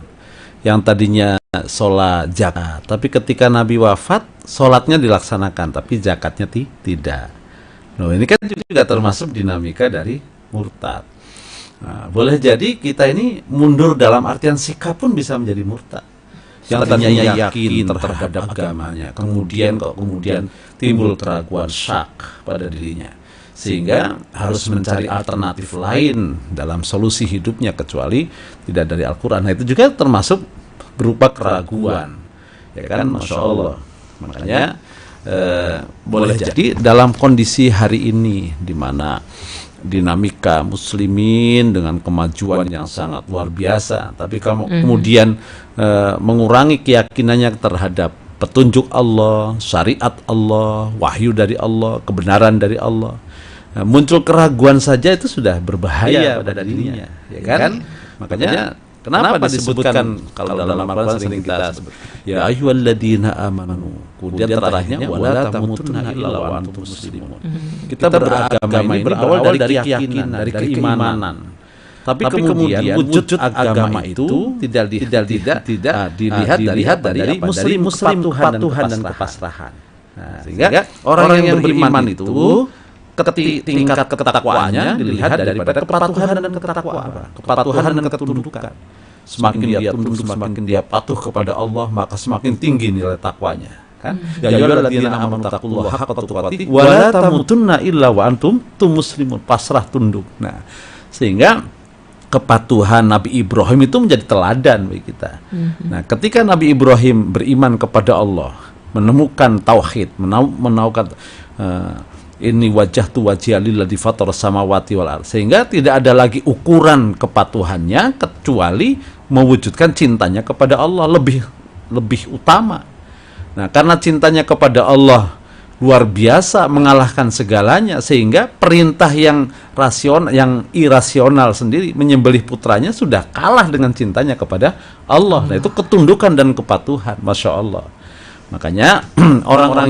yang tadinya sholat zakat, tapi ketika Nabi wafat sholatnya dilaksanakan tapi zakatnya tidak. Ini kan juga termasuk dinamika dari murtad. Nah, boleh jadi kita ini mundur dalam artian sikap pun bisa menjadi murtad. Yang tadinya yakin terhadap agamanya, kemudian timbul keraguan, syak pada dirinya, sehingga harus mencari alternatif lain dalam solusi hidupnya kecuali tidak dari Al-Quran. Nah, itu juga termasuk berupa keraguan ya kan, Masya Allah. Makanya boleh jadi dalam kondisi hari ini di mana dinamika muslimin dengan kemajuan yang sangat luar biasa, tapi kamu kemudian mengurangi keyakinannya terhadap petunjuk Allah, syariat Allah, wahyu dari Allah, kebenaran dari Allah, muncul keraguan saja itu sudah berbahaya pada dirinya, ya kan? Makanya kenapa disebutkan kalau dalam Al-Quran sering kita sebut ya ayyuhalladzina amanu, kemudian terakhirnya wala tamutunna illa wa antum muslimun. Kita beragama ini berawal dari keyakinan, dari keimanan. Tapi kemudian wujud agama itu tidak dilihat dari muslim kepatuhan dan kepasrahan. Nah, sehingga orang yang beriman itu tingkat ketakwaannya dilihat daripada kepatuhan dan kepatuhan dan ketundukan. Semakin dia tunduk, semakin dia patuh kepada Allah, maka semakin tinggi nilai takwanya. Kan? Ya ayyuhalladzina amanu taqullaha haqqa tuqatih wa la tamutunna illa wa antum muslimun. Pasrah tunduk. Nah, sehingga kepatuhan Nabi Ibrahim itu menjadi teladan bagi kita. Nah, ketika Nabi Ibrahim beriman kepada Allah, menemukan tauhid, menaukkan ini wajhtu wajhiya lilladzi fatara samawati wal ardh, sehingga tidak ada lagi ukuran kepatuhannya kecuali mewujudkan cintanya kepada Allah lebih utama. Nah, karena cintanya kepada Allah luar biasa mengalahkan segalanya, sehingga perintah yang rasional, yang irasional sendiri menyembelih putranya sudah kalah dengan cintanya kepada Allah. Nah, itu ketundukan dan kepatuhan, Masya Allah. Makanya orang-orang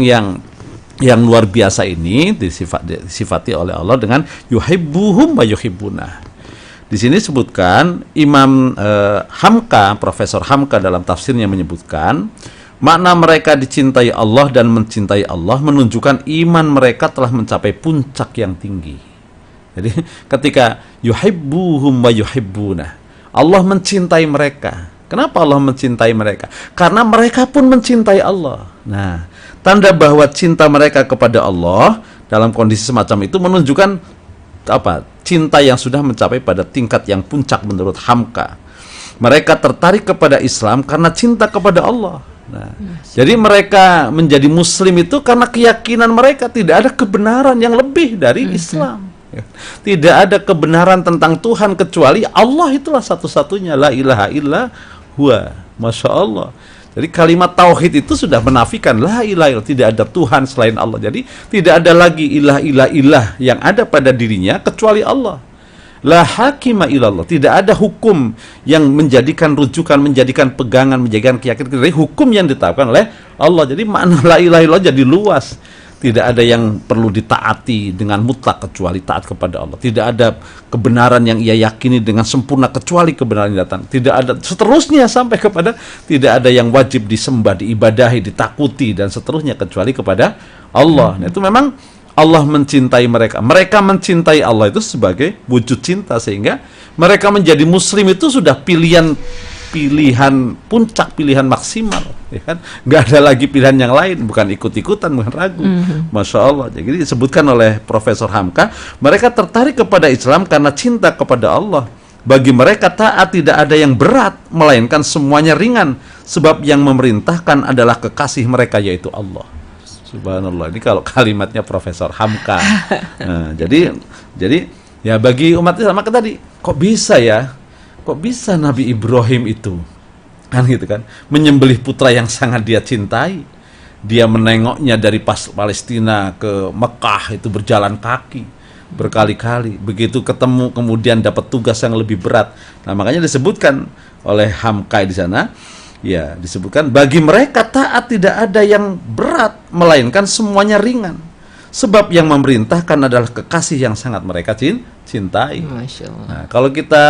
yang luar biasa ini disifati oleh Allah dengan yuhibbuhum wa yuhibbunah. Di sini sebutkan Imam Hamka, Profesor Hamka dalam tafsirnya menyebutkan makna mereka dicintai Allah dan mencintai Allah menunjukkan iman mereka telah mencapai puncak yang tinggi. Jadi ketika yuhibbuhum wa yuhibbunah, Allah mencintai mereka. Kenapa Allah mencintai mereka? Karena mereka pun mencintai Allah. Nah, tanda bahwa cinta mereka kepada Allah dalam kondisi semacam itu menunjukkan apa? Cinta yang sudah mencapai pada tingkat yang puncak menurut Hamka. Mereka tertarik kepada Islam karena cinta kepada Allah. Nah, jadi mereka menjadi muslim itu karena keyakinan mereka tidak ada kebenaran yang lebih dari Islam. Tidak ada kebenaran tentang Tuhan kecuali Allah, itulah satu-satunya, la ilaha illa huwa. Masya Allah. Jadi kalimat tauhid itu sudah menafikan la ilaha illallah, tidak ada Tuhan selain Allah. Jadi tidak ada lagi ilah yang ada pada dirinya kecuali Allah. La hakima illallah, tidak ada hukum yang menjadikan rujukan, menjadikan pegangan, menjadikan keyakinan dari hukum yang ditetapkan oleh Allah. Jadi makna la ilaha illallah jadi luas. Tidak ada yang perlu ditaati dengan mutlak kecuali taat kepada Allah. Tidak ada kebenaran yang ia yakini dengan sempurna kecuali kebenaran yang datang. Tidak ada, seterusnya sampai kepada tidak ada yang wajib disembah, diibadahi, ditakuti dan seterusnya kecuali kepada Allah. Nah, itu memang Allah mencintai mereka. Mereka mencintai Allah itu sebagai wujud cinta, sehingga mereka menjadi muslim itu sudah pilihan puncak, pilihan maksimal, ya kan? Nggak ada lagi pilihan yang lain, bukan ikut-ikutan, bukan ragu. Masya Allah. Jadi disebutkan oleh Profesor Hamka, mereka tertarik kepada Islam karena cinta kepada Allah. Bagi mereka taat tidak ada yang berat, melainkan semuanya ringan, sebab yang memerintahkan adalah kekasih mereka, yaitu Allah. Subhanallah. Ini kalau kalimatnya Profesor Hamka. Nah, jadi ya bagi umat Islam, maka tadi kok bisa Nabi Ibrahim itu kan gitu kan menyembelih putra yang sangat dia cintai. Dia menengoknya dari Palestina ke Mekah itu berjalan kaki berkali-kali. Begitu ketemu kemudian dapat tugas yang lebih berat. Nah, makanya disebutkan oleh Hamka di sana, ya disebutkan bagi mereka taat tidak ada yang berat melainkan semuanya ringan. Sebab yang memerintahkan adalah kekasih yang sangat mereka cintai. Masya Allah. Nah, kalau kita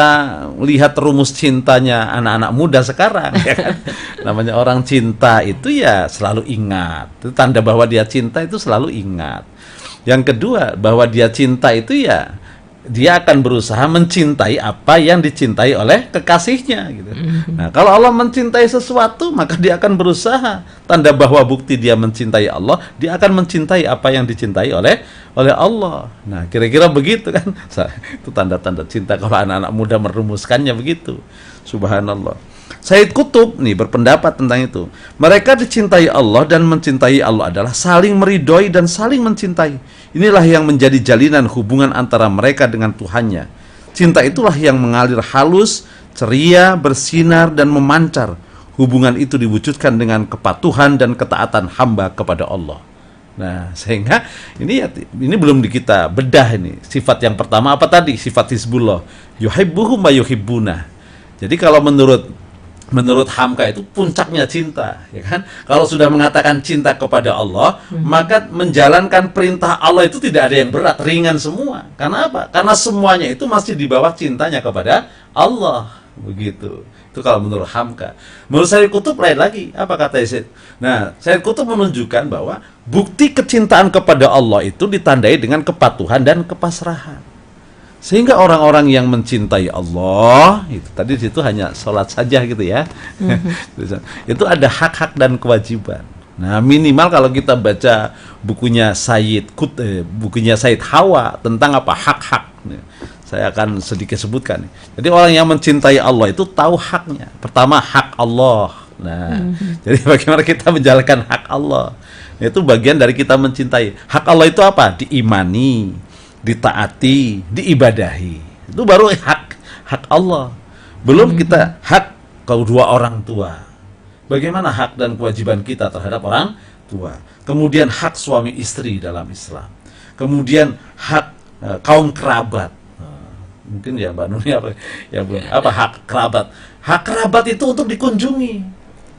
lihat rumus cintanya anak-anak muda sekarang, ya kan? Namanya orang cinta itu ya selalu ingat. Itu tanda bahwa dia cinta itu selalu ingat. Yang kedua, bahwa dia cinta itu ya dia akan berusaha mencintai apa yang dicintai oleh kekasihnya gitu. Nah, kalau Allah mencintai sesuatu, maka dia akan berusaha. Tanda bahwa bukti dia mencintai Allah, dia akan mencintai apa yang dicintai oleh Allah. Nah, kira-kira begitu kan. Itu tanda-tanda cinta kalau anak-anak muda merumuskannya begitu. Subhanallah. Sayyid Qutb nih berpendapat tentang itu. Mereka dicintai Allah dan mencintai Allah adalah saling meridhoi dan saling mencintai. Inilah yang menjadi jalinan hubungan antara mereka dengan Tuhannya. Cinta itulah yang mengalir halus, ceria, bersinar dan memancar. Hubungan itu diwujudkan dengan kepatuhan dan ketaatan hamba kepada Allah. Nah, sehingga ini belum kita bedah ini. Sifat yang pertama apa tadi? Sifat Hizbullah. Yuhibbuhum wa yuhibbuna. Jadi kalau menurut Hamka itu puncaknya cinta, ya kan? Kalau sudah mengatakan cinta kepada Allah, maka menjalankan perintah Allah itu tidak ada yang berat, ringan semua. Karena apa? Karena semuanya itu masih di bawah cintanya kepada Allah, begitu. Itu kalau menurut Hamka. Menurut Sayyid Qutb lain lagi. Apa kata Sayyid? Nah, Sayyid Qutb menunjukkan bahwa bukti kecintaan kepada Allah itu ditandai dengan kepatuhan dan kepasrahan. Sehingga orang-orang yang mencintai Allah itu tadi situ hanya sholat saja gitu ya. Itu ada hak-hak dan kewajiban. Nah, minimal kalau kita baca bukunya Sayyid Hawa tentang apa hak-hak. Saya akan sedikit sebutkan. Jadi orang yang mencintai Allah itu tahu haknya. Pertama hak Allah. Nah, jadi bagaimana kita menjalankan hak Allah? Itu bagian dari kita mencintai. Hak Allah itu apa? Diimani, ditaati, diibadahi. Itu baru hak Allah. Belum kita hak kedua orang tua. Bagaimana hak dan kewajiban kita terhadap orang tua. Kemudian hak suami istri dalam Islam. Kemudian hak kaum kerabat. Mungkin ya Mbak Nuni apa hak kerabat. Hak kerabat itu untuk dikunjungi,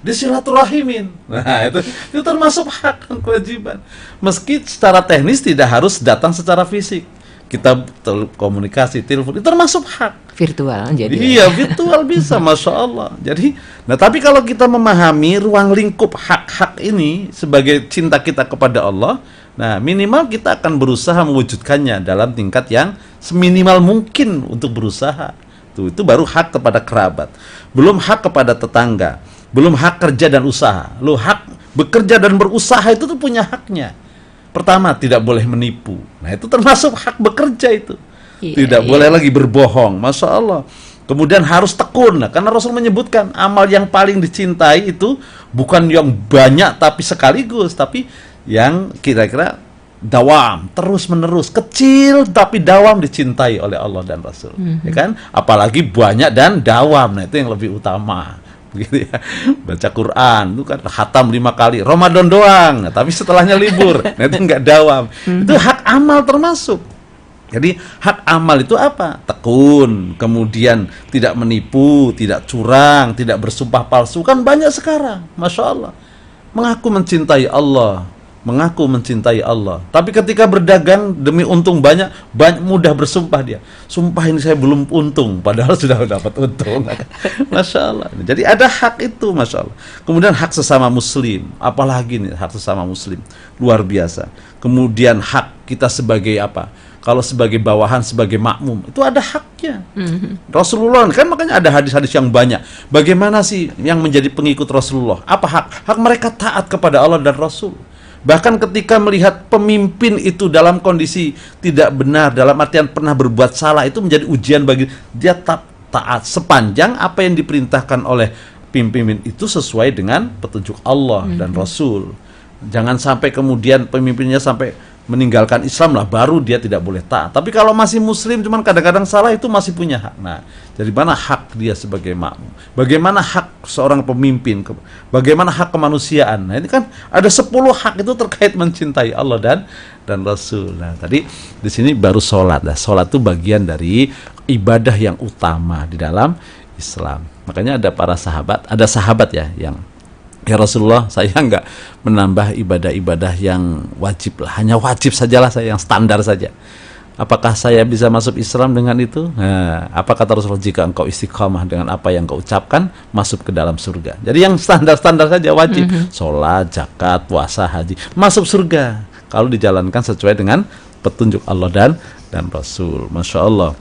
disilaturahimin. Nah, itu termasuk hak dan kewajiban. Meski secara teknis tidak harus datang secara fisik. Kita komunikasi, telepon, itu termasuk hak. Virtual jadi. Iya, virtual bisa, Masya Allah. Jadi, tapi kalau kita memahami ruang lingkup hak-hak ini sebagai cinta kita kepada Allah, nah minimal kita akan berusaha mewujudkannya dalam tingkat yang seminimal mungkin untuk berusaha. Itu baru hak kepada kerabat. Belum hak kepada tetangga. Belum hak kerja dan usaha. Lo hak bekerja dan berusaha itu tuh punya haknya. Pertama, tidak boleh menipu. Nah, itu termasuk hak bekerja itu. Tidak boleh lagi berbohong. Masya Allah. Kemudian harus tekun. Nah, karena Rasul menyebutkan amal yang paling dicintai itu bukan yang banyak tapi sekaligus, tapi yang kira-kira dawam, terus menerus, kecil tapi dawam dicintai oleh Allah dan Rasul. Ya kan? Apalagi banyak dan dawam. Nah, itu yang lebih utama. Begitu ya. Baca Quran itu kan khatam 5 kali, Ramadan doang. Nah, tapi setelahnya libur. Nah, itu enggak dawam. Itu hak amal termasuk. Jadi hak amal itu apa? Tekun, kemudian tidak menipu, tidak curang, tidak bersumpah palsu. Kan banyak sekarang, Masya Allah. Mengaku mencintai Allah, tapi ketika berdagang demi untung banyak mudah bersumpah dia. Sumpah ini saya belum untung, padahal sudah dapat untung. Masya Allah. Jadi ada hak itu, Masya Allah. Kemudian hak sesama muslim, apalagi nih hak sesama muslim, luar biasa. Kemudian hak kita sebagai apa? Kalau sebagai bawahan, sebagai makmum, itu ada haknya. Rasulullah kan makanya ada hadis-hadis yang banyak. Bagaimana sih yang menjadi pengikut Rasulullah? Apa hak? Hak mereka taat kepada Allah dan Rasul. Bahkan ketika melihat pemimpin itu dalam kondisi tidak benar, dalam artian pernah berbuat salah, itu menjadi ujian bagi dia taat sepanjang apa yang diperintahkan oleh pemimpin itu sesuai dengan petunjuk Allah dan Rasul. Jangan sampai kemudian pemimpinnya sampai meninggalkan Islam lah baru dia tidak boleh taat. Tapi kalau masih muslim cuman kadang-kadang salah, itu masih punya hak. Nah, jadi mana hak dia sebagai makmum? Bagaimana hak seorang pemimpin? Bagaimana hak kemanusiaan? Nah, ini kan ada 10 hak itu terkait mencintai Allah dan Rasul. Nah, tadi di sini baru sholat. Nah, sholat itu bagian dari ibadah yang utama di dalam Islam. Makanya ada sahabat ya yang ya Rasulullah, saya enggak menambah ibadah-ibadah yang wajib lah, hanya wajib sajalah saya, yang standar saja. Apakah saya bisa masuk Islam dengan itu? Nah, apa kata Rasulullah? Jika engkau istiqamah dengan apa yang kau ucapkan, masuk ke dalam surga. Jadi yang standar-standar saja wajib, sholat, zakat, puasa, haji, masuk surga kalau dijalankan sesuai dengan petunjuk Allah dan Rasul. Masya Allah.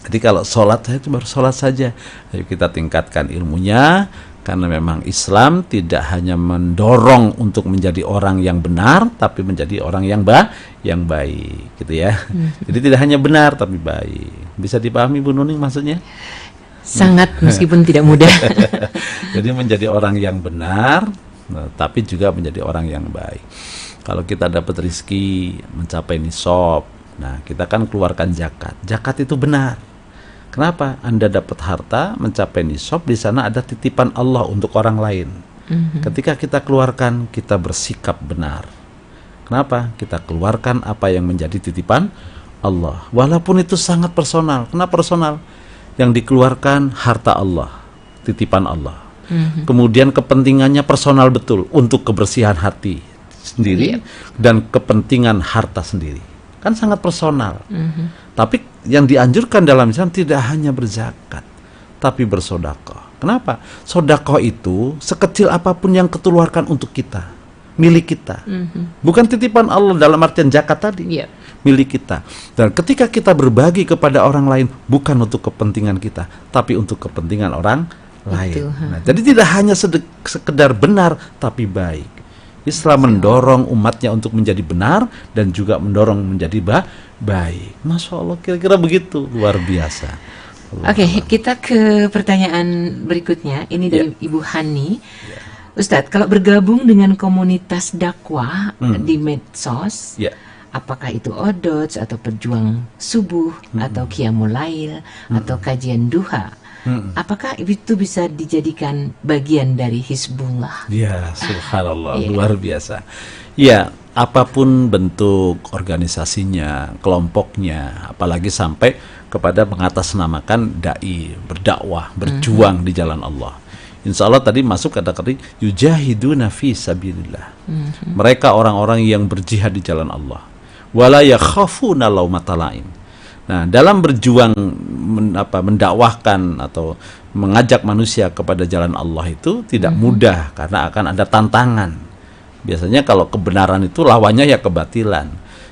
Jadi kalau sholat saya cuma sholat saja. Ayo kita tingkatkan ilmunya. Karena memang Islam tidak hanya mendorong untuk menjadi orang yang benar, tapi menjadi orang yang baik, gitu ya. Jadi tidak hanya benar tapi baik. Bisa dipahami Bu Nuning maksudnya? Sangat, meskipun tidak mudah. Jadi menjadi orang yang benar, tapi juga menjadi orang yang baik. Kalau kita dapat rezeki mencapai nisab, nah kita kan keluarkan zakat. Zakat itu benar. Kenapa? Anda dapat harta mencapai nisab, di sana ada titipan Allah untuk orang lain. Ketika kita keluarkan, kita bersikap benar. Kenapa? Kita keluarkan apa yang menjadi titipan Allah. Walaupun itu sangat personal. Kenapa personal? Yang dikeluarkan harta Allah, titipan Allah. Kemudian kepentingannya personal betul, untuk kebersihan hati sendiri dan kepentingan harta sendiri. Kan sangat personal. Tapi yang dianjurkan dalam Islam tidak hanya berzakat, tapi bersedekah. Kenapa? Sedekah itu sekecil apapun yang kekeluarkan untuk kita, milik kita. Bukan titipan Allah dalam artian zakat tadi. Milik kita. Dan ketika kita berbagi kepada orang lain, bukan untuk kepentingan kita, tapi untuk kepentingan orang lain. Nah, jadi tidak hanya sekedar benar, tapi baik. Islam mendorong umatnya untuk menjadi benar dan juga mendorong menjadi baik. Masya Allah, kira-kira begitu, luar biasa. Oke, kita ke pertanyaan berikutnya. Ini dari Ibu Hani. Ustadz, kalau bergabung dengan komunitas dakwah di medsos, apakah itu odots atau perjuang subuh atau qiyamul lail atau kajian duha, apakah itu bisa dijadikan bagian dari Hizbullah? Ya, subhanallah, luar biasa. Ya, apapun bentuk organisasinya, kelompoknya, apalagi sampai kepada mengatasnamakan dai, berdakwah, berjuang di jalan Allah. Insya Allah tadi masuk kategori yujahiduna fi sabilillah. Mereka orang-orang yang berjihad di jalan Allah. Wala yakhafuna laumata laim. Nah, dalam berjuang mendakwahkan atau mengajak manusia kepada jalan Allah itu tidak mudah, karena akan ada tantangan. Biasanya kalau kebenaran itu lawannya ya kebatilan.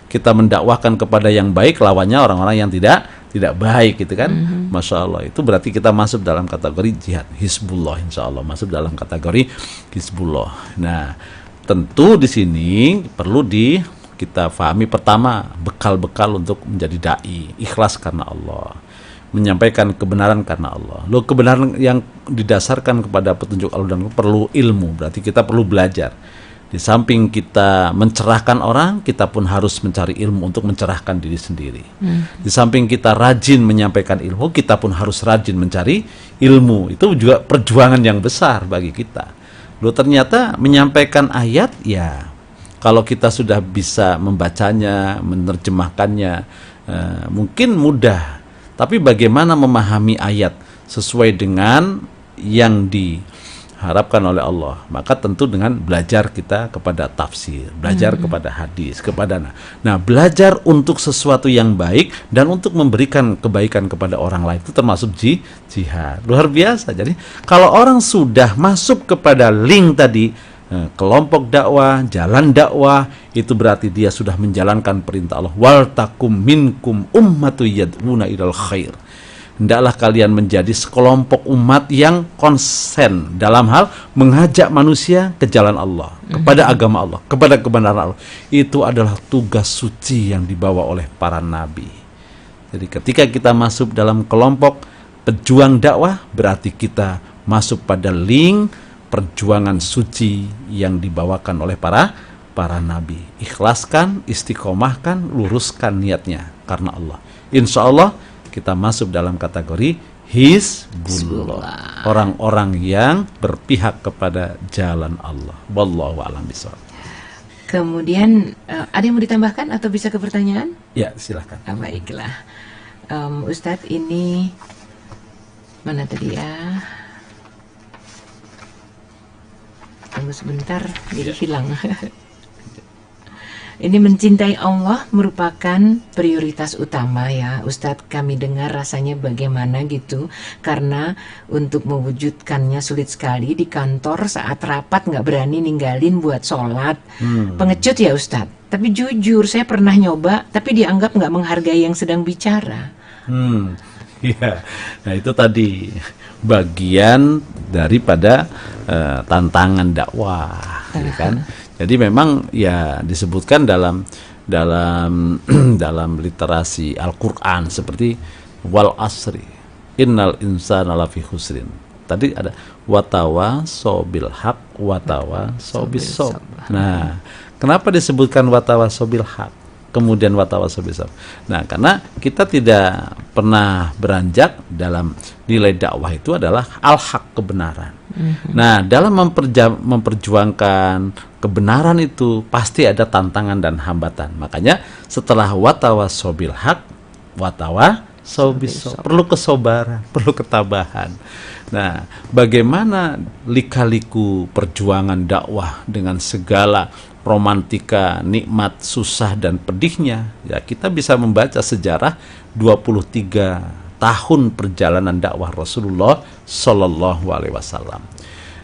Kita mendakwahkan kepada yang baik, lawannya orang-orang yang tidak baik, gitu kan. Masya Allah, itu berarti kita masuk dalam kategori jihad, Hizbullah, insya Allah masuk dalam kategori Hizbullah. Nah, tentu di sini perlu kita fahami pertama, bekal-bekal untuk menjadi dai, ikhlas karena Allah, menyampaikan kebenaran karena Allah. Loh, kebenaran yang didasarkan kepada petunjuk Allah dan perlu ilmu, berarti kita perlu belajar. Di samping kita mencerahkan orang, kita pun harus mencari ilmu untuk mencerahkan diri sendiri. Di samping kita rajin menyampaikan ilmu, kita pun harus rajin mencari ilmu. Itu juga perjuangan yang besar bagi kita. Loh, ternyata menyampaikan ayat, ya kalau kita sudah bisa membacanya, menerjemahkannya, mungkin mudah. Tapi bagaimana memahami ayat sesuai dengan yang diharapkan oleh Allah? Maka tentu dengan belajar kita kepada tafsir, belajar kepada hadis, belajar untuk sesuatu yang baik dan untuk memberikan kebaikan kepada orang lain, itu termasuk jihad. Luar biasa. Jadi kalau orang sudah masuk kepada link tadi, kelompok dakwah, jalan dakwah, itu berarti dia sudah menjalankan perintah Allah. Wal takum minkum ummatu yad'una ilal khair. Hendaklah kalian menjadi sekelompok umat yang konsen dalam hal mengajak manusia ke jalan Allah, kepada agama Allah, kepada kebenaran Allah. Itu adalah tugas suci yang dibawa oleh para nabi. Jadi ketika kita masuk dalam kelompok pejuang dakwah, berarti kita masuk pada link perjuangan suci yang dibawakan oleh para nabi. Ikhlaskan, istiqomahkan, luruskan niatnya karena Allah. Insya Allah kita masuk dalam kategori Hizbullah, orang-orang yang berpihak kepada jalan Allah. Wallahu a'lam bishawab. Kemudian ada yang mau ditambahkan atau bisa ke pertanyaan? Ya, silakan. Baiklah, Ustadz, ini mana tadi ya? Tunggu sebentar, jadi hilang. Ini mencintai Allah merupakan prioritas utama ya Ustadz. Kami dengar rasanya bagaimana gitu, karena untuk mewujudkannya sulit sekali. Di kantor saat rapat nggak berani ninggalin buat sholat. Pengecut ya Ustadz. Tapi jujur saya pernah nyoba, tapi dianggap nggak menghargai yang sedang bicara. Ya, nah itu tadi bagian daripada tantangan dakwah, ya kan? Jadi memang ya disebutkan dalam dalam literasi Al-Qur'an seperti wal asri, innal insana lafi khusrin. Tadi ada watawasobil haq watawasobis sob. Nah, kenapa disebutkan watawasobil haq kemudian watawasobil sob? Nah, karena kita tidak pernah beranjak dalam nilai dakwah itu adalah al-haq, kebenaran. Nah, dalam memperjuangkan kebenaran itu pasti ada tantangan dan hambatan. Makanya setelah watawasobil haq watawasobis sob, perlu kesabaran, perlu ketabahan. Nah, bagaimana lika-liku perjuangan dakwah dengan segala romantika, nikmat, susah dan pedihnya? Ya, kita bisa membaca sejarah 23 tahun perjalanan dakwah Rasulullah Shallallahu Alaihi Wasallam.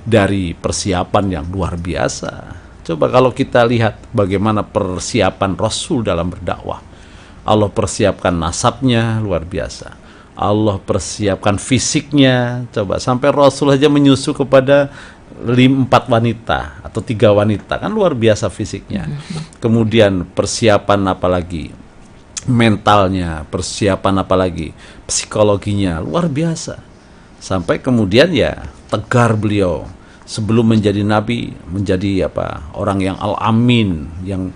Dari persiapan yang luar biasa. Coba kalau kita lihat bagaimana persiapan Rasul dalam berdakwah. Allah persiapkan nasabnya luar biasa. Allah persiapkan fisiknya, coba sampai Rasul aja menyusu kepada 4 wanita atau 3 wanita, kan luar biasa fisiknya. Kemudian persiapan apalagi mentalnya, persiapan apalagi psikologinya luar biasa. Sampai kemudian ya tegar beliau sebelum menjadi nabi, menjadi orang yang al-amin, yang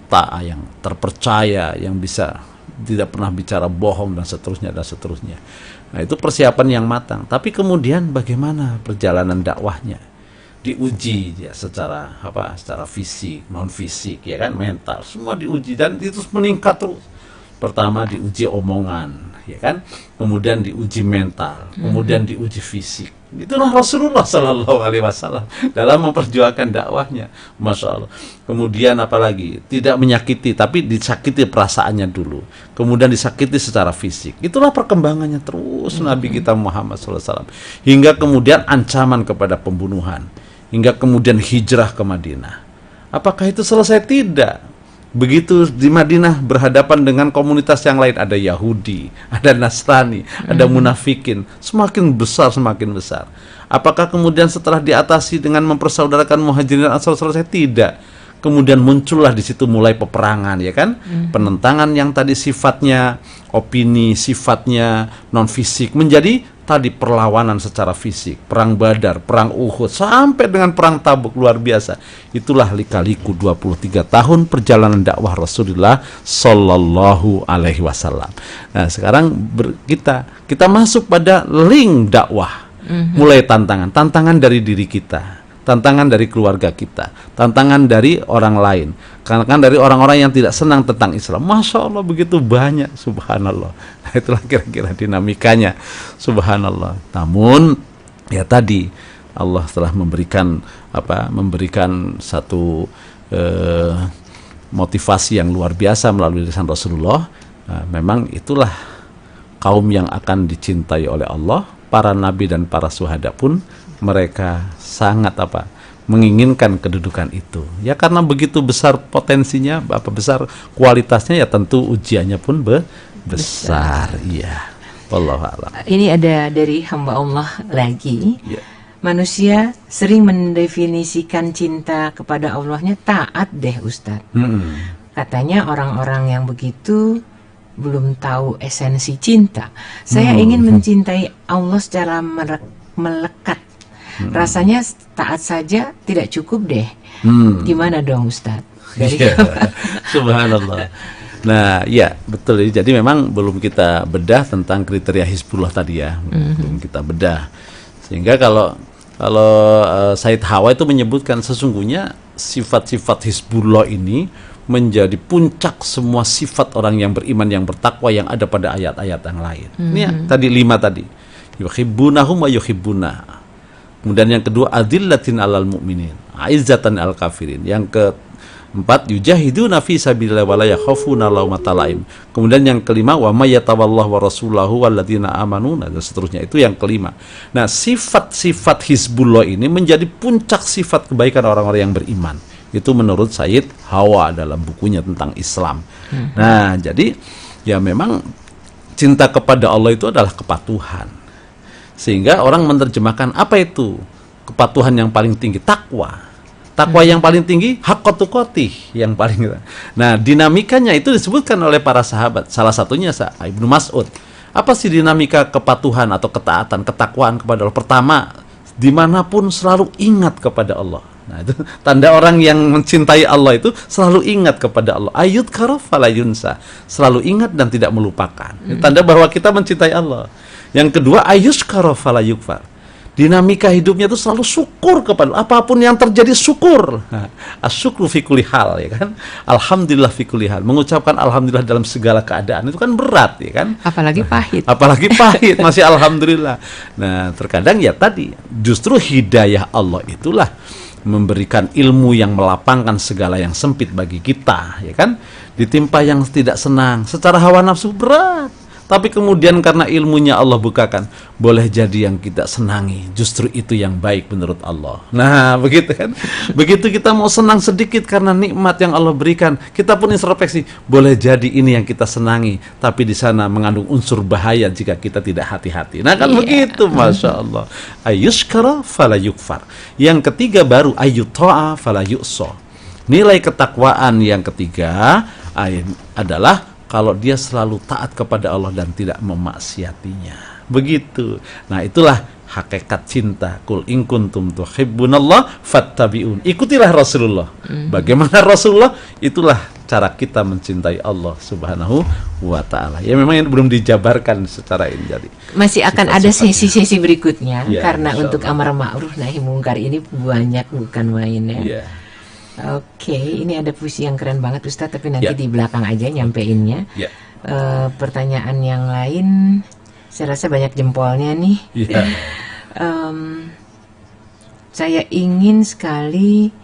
taat, yang terpercaya, yang bisa tidak pernah bicara bohong dan seterusnya dan seterusnya. Nah, itu persiapan yang matang. Tapi kemudian bagaimana perjalanan dakwahnya? Diuji ya secara fisik, non fisik, ya kan, mental, semua diuji dan itu terus meningkat terus. Pertama diuji omongan, ya kan? Kemudian diuji mental, kemudian diuji fisik. Itu Rasulullah Sallallahu Alaihi Wasallam dalam memperjuangkan dakwahnya, Masya Allah. Kemudian apalagi tidak menyakiti, tapi disakiti perasaannya dulu. Kemudian disakiti secara fisik. Itulah perkembangannya terus Nabi kita Muhammad SAW. Hingga kemudian ancaman kepada pembunuhan, hingga kemudian hijrah ke Madinah. Apakah itu selesai? Tidak. Begitu di Madinah berhadapan dengan komunitas yang lain, ada Yahudi, ada Nasrani, ada munafikin, semakin besar. Apakah kemudian setelah diatasi dengan mempersaudarakan Muhajirin dan Ansar selesai? Tidak. Kemudian muncullah di situ mulai peperangan, ya kan? Penentangan yang tadi sifatnya opini, sifatnya non fisik menjadi tadi perlawanan secara fisik, perang Badar, perang Uhud, sampai dengan perang Tabuk, luar biasa. Itulah lika-liku 23 tahun perjalanan dakwah Rasulullah Sallallahu Alaihi Wasallam. Nah, sekarang kita masuk pada link dakwah. Mulai tantangan dari diri kita, tantangan dari keluarga kita, tantangan dari orang lain, tantangan dari orang-orang yang tidak senang tentang Islam. Masya Allah begitu banyak, subhanallah. Nah, itulah kira-kira dinamikanya, subhanallah. Namun ya tadi Allah telah memberikan satu motivasi yang luar biasa melalui lisan Rasulullah. Nah, memang itulah kaum yang akan dicintai oleh Allah. Para nabi dan para syuhada pun mereka sangat menginginkan kedudukan itu. Ya karena begitu besar potensinya, besar kualitasnya, ya tentu ujiannya pun besar. Iya. Wallahu a'lam. Ini ada dari hamba Allah lagi. Ya. Manusia sering mendefinisikan cinta kepada Allahnya taat deh, Ustadz. Katanya orang-orang yang begitu belum tahu esensi cinta. Saya ingin mencintai Allah secara melekat. Rasanya taat saja tidak cukup deh. Gimana dong, Ustadz? Subhanallah. Nah, ya betul. Jadi memang belum kita bedah tentang kriteria Hizbullah tadi ya. Belum kita bedah. Sehingga kalau Said Hawa itu menyebutkan sesungguhnya sifat-sifat Hizbullah ini menjadi puncak semua sifat orang yang beriman, yang bertakwa, yang ada pada ayat-ayat yang lain. Ini ya, tadi 5 tadi. Yuhibbunahum wa yuhibbuna. Kemudian yang kedua, adillatin alal mu'minin, aizzatan al kafirin. Yang keempat, yujahiduna fi sabilillah wa la yakhafuna laumata laim. Kemudian yang kelima, wa may yatawallahu wa rasulahu walladzina amanu, dan seterusnya. Itu yang kelima. Nah, sifat-sifat Hizbullah ini menjadi puncak sifat kebaikan orang-orang yang beriman. Itu menurut Said Hawa dalam bukunya tentang Islam. Nah, jadi ya memang cinta kepada Allah itu adalah kepatuhan. Sehingga orang menerjemahkan apa itu kepatuhan yang paling tinggi? Takwa. Takwa yang paling tinggi, haqqa tuqatih yang paling. Nah, dinamikanya itu disebutkan oleh para sahabat. Salah satunya Ibnu Mas'ud. Apa sih dinamika kepatuhan atau ketaatan, ketakwaan kepada Allah? Pertama, dimanapun selalu ingat kepada Allah. Nah, itu tanda orang yang mencintai Allah itu selalu ingat kepada Allah. Ayut karofala yunsa, selalu ingat dan tidak melupakan. Itu tanda bahwa kita mencintai Allah. Yang kedua, ayus karofala yukfar. Dinamika hidupnya itu selalu syukur kepada Allah. Apapun yang terjadi syukur. Asyukru fi kulli hal, ya kan? Alhamdulillah fi kulli hal. Mengucapkan alhamdulillah dalam segala keadaan itu kan berat, ya kan? Apalagi pahit. Apalagi pahit masih alhamdulillah. Nah, terkadang ya tadi justru hidayah Allah itulah memberikan ilmu yang melapangkan segala yang sempit bagi kita, ya kan? Ditimpa yang tidak senang, secara hawa nafsu berat. Tapi kemudian karena ilmunya Allah bukakan, boleh jadi yang kita senangi, justru itu yang baik menurut Allah. Nah, begitu kan? Begitu kita mau senang sedikit karena nikmat yang Allah berikan, kita pun introspeksi, boleh jadi ini yang kita senangi, tapi di sana mengandung unsur bahaya jika kita tidak hati-hati. Nah, kan begitu, Masya Allah. Ayushkara fala yukfar. Yang ketiga baru ayyuta'a fala yu'so. Nilai ketakwaan yang ketiga adalah kalau dia selalu taat kepada Allah dan tidak memaksiatinya. Begitu. Nah, itulah hakikat cinta. Qul in kuntum tuhibbunallah fattabi'un. Ikutilah Rasulullah. Bagaimana Rasulullah? Itulah cara kita mencintai Allah Subhanahu wa ta'ala. Ya, memang ini belum dijabarkan secara ini. Jadi masih akan ada sesi-sesi berikutnya, ya, karena untuk amar ma'ruf nahi mungkar ini banyak, bukan main ya. ya. Oke, ini ada puisi yang keren banget Ustadz, tapi nanti di belakang aja nyampein-nya. Ya. Pertanyaan yang lain, saya rasa banyak jempolnya nih. Ya. Saya ingin sekali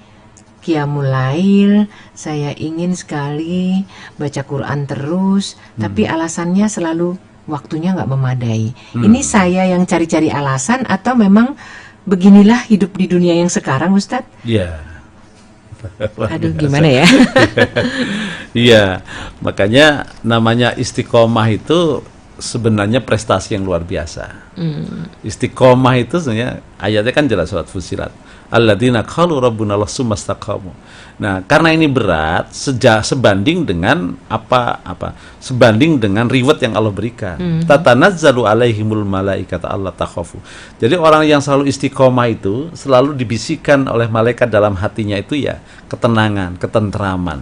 qiyamul lail, saya ingin sekali baca Quran terus, tapi alasannya selalu waktunya nggak memadai. Ini saya yang cari-cari alasan atau memang beginilah hidup di dunia yang sekarang, Ustadz? Ya. Aduh, gimana ya? Iya, makanya namanya istiqomah itu sebenarnya prestasi yang luar biasa. Istiqomah itu sebenarnya ayatnya kan jelas, surat Fussilat. Alladzina qalu rabbuna Allah tsumastaqamu. Nah, karena ini berat, sebanding dengan sebanding dengan reward yang Allah berikan. Tatanazzalu alaihimul malaikata alla takhafu. Jadi orang yang selalu istiqomah itu selalu dibisikkan oleh malaikat dalam hatinya itu ya ketenangan, ketentraman.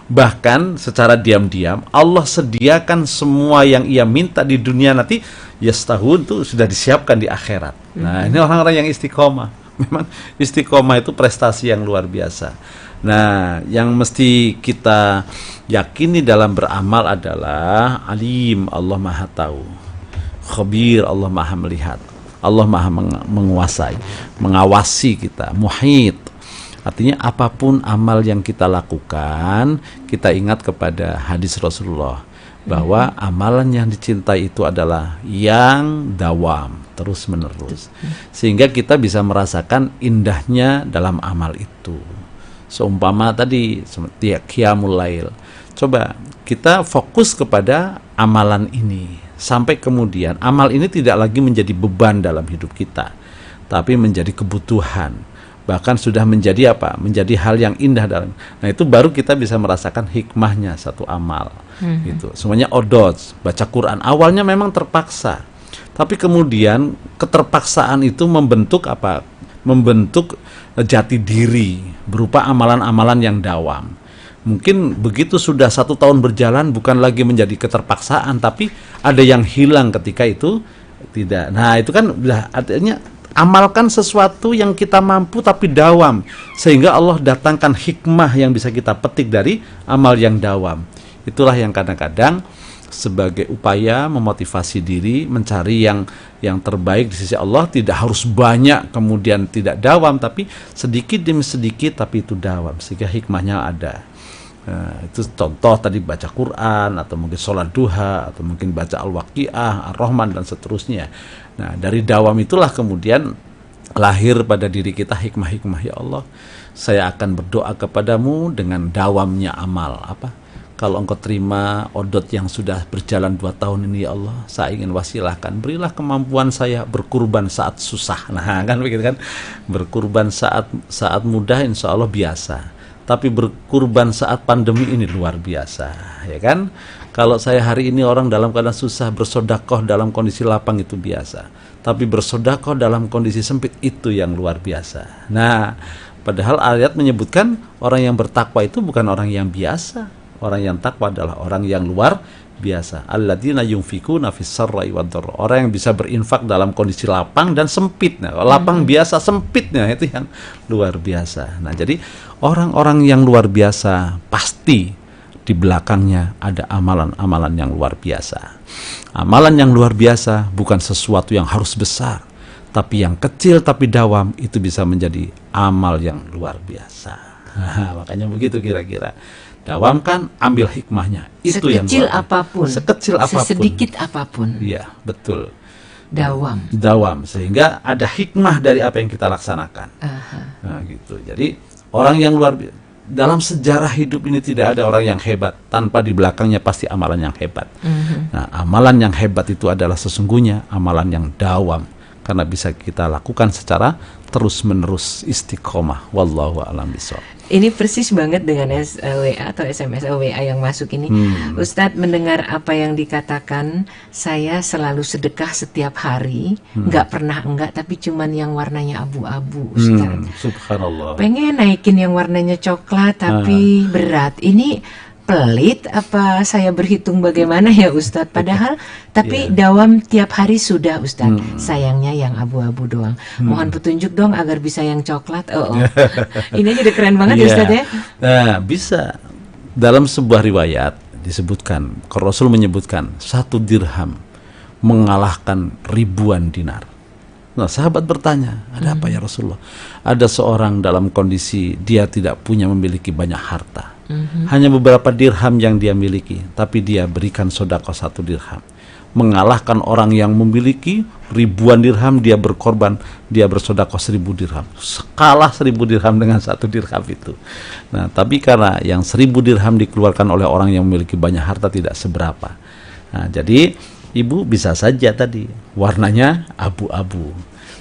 Bahkan secara diam-diam Allah sediakan semua yang ia minta di dunia nanti yastahun itu sudah disiapkan di akhirat. Nah, ini orang-orang yang istiqomah. Memang istiqomah itu prestasi yang luar biasa. Nah, yang mesti kita yakini dalam beramal adalah alim, Allah maha tahu. Khabir, Allah maha melihat. Allah maha menguasai, mengawasi kita. Muhit, artinya apapun amal yang kita lakukan, kita ingat kepada hadis Rasulullah bahwa amalan yang dicintai itu adalah yang dawam, terus menerus, sehingga kita bisa merasakan indahnya dalam amal itu. Seumpama tadi qiyamul lail, coba kita fokus kepada amalan ini sampai kemudian amal ini tidak lagi menjadi beban dalam hidup kita, tapi menjadi kebutuhan, bahkan sudah menjadi menjadi hal yang indah dalam. Nah, itu baru kita bisa merasakan hikmahnya satu amal. Gitu. Semuanya odot, baca Quran awalnya memang terpaksa, tapi kemudian keterpaksaan itu membentuk membentuk jati diri berupa amalan-amalan yang dawam. Mungkin begitu sudah 1 tahun berjalan, bukan lagi menjadi keterpaksaan, tapi ada yang hilang ketika itu tidak. Nah, itu kan artinya amalkan sesuatu yang kita mampu tapi dawam, sehingga Allah datangkan hikmah yang bisa kita petik dari amal yang dawam. Itulah yang kadang-kadang sebagai upaya memotivasi diri mencari yang terbaik di sisi Allah. Tidak harus banyak kemudian tidak dawam, tapi sedikit demi sedikit tapi itu dawam, sehingga hikmahnya ada. Nah, itu contoh tadi baca Quran, atau mungkin sholat duha, atau mungkin baca Al-Waqi'ah, Ar-Rahman, dan seterusnya. Nah, dari dawam itulah kemudian lahir pada diri kita hikmah-hikmah. Ya Allah, saya akan berdoa kepadamu dengan dawamnya amal. Kalau engkau terima odot yang sudah berjalan 2 tahun ini, ya Allah, saya ingin wasilahkan, berilah kemampuan saya berkurban saat susah. Nah, kan begitu kan, berkurban saat mudah insya Allah biasa, tapi berkurban saat pandemi ini luar biasa, ya kan? Kalau saya hari ini orang dalam keadaan susah bersodakoh dalam kondisi lapang itu biasa, tapi bersodakoh dalam kondisi sempit itu yang luar biasa. Nah, padahal ayat menyebutkan orang yang bertakwa itu bukan orang yang biasa. Orang yang takwa adalah orang yang luar biasa. Alladzina yunfikuna fis sarra'i wad dharra. Orang yang bisa berinfak dalam kondisi lapang dan sempit. Nah, lapang biasa, sempitnya itu yang luar biasa. Nah, jadi orang-orang yang luar biasa pasti di belakangnya ada amalan-amalan yang luar biasa. Amalan yang luar biasa bukan sesuatu yang harus besar, tapi yang kecil tapi dawam itu bisa menjadi amal yang luar biasa. Nah, makanya begitu kira-kira. Dawamkan, ambil hikmahnya. Itu yang sekecil apapun, sekecil apapun, sesedikit apapun. Iya, betul. Dawam, sehingga ada hikmah dari apa yang kita laksanakan. Nah, gitu. Jadi orang yang luar biasa dalam sejarah hidup ini tidak ada orang yang hebat tanpa di belakangnya pasti amalan yang hebat. Nah, amalan yang hebat itu adalah sesungguhnya amalan yang dawam, karena bisa kita lakukan secara terus-menerus istiqomah. Wallahu a'lam bishawab. Ini persis banget dengan WA atau SMS WA yang masuk ini. Ustadz mendengar apa yang dikatakan, saya selalu sedekah setiap hari, nggak pernah enggak, tapi cuman yang warnanya abu-abu, Ustadz. Subhanallah. Pengen naikin yang warnanya coklat, tapi berat. Ini pelit apa saya berhitung bagaimana ya Ustadz? Padahal tapi dawam tiap hari sudah Ustadz. Sayangnya yang abu-abu doang. Mohon petunjuk dong agar bisa yang coklat. Ini aja udah keren banget ya Ustadz ya. Nah, bisa. Dalam sebuah riwayat disebutkan, Rasul menyebutkan 1 dirham mengalahkan ribuan dinar. Nah, sahabat bertanya, ada apa ya Rasulullah? Ada seorang dalam kondisi dia tidak memiliki banyak harta. Hanya beberapa dirham yang dia miliki, tapi dia berikan sedekah 1 dirham. Mengalahkan orang yang memiliki ribuan dirham, dia berkorban, dia bersedekah 1000 dirham. Kalah 1000 dirham dengan 1 dirham itu. Nah, tapi karena yang 1000 dirham dikeluarkan oleh orang yang memiliki banyak harta tidak seberapa. Nah, jadi ibu bisa saja tadi warnanya abu-abu,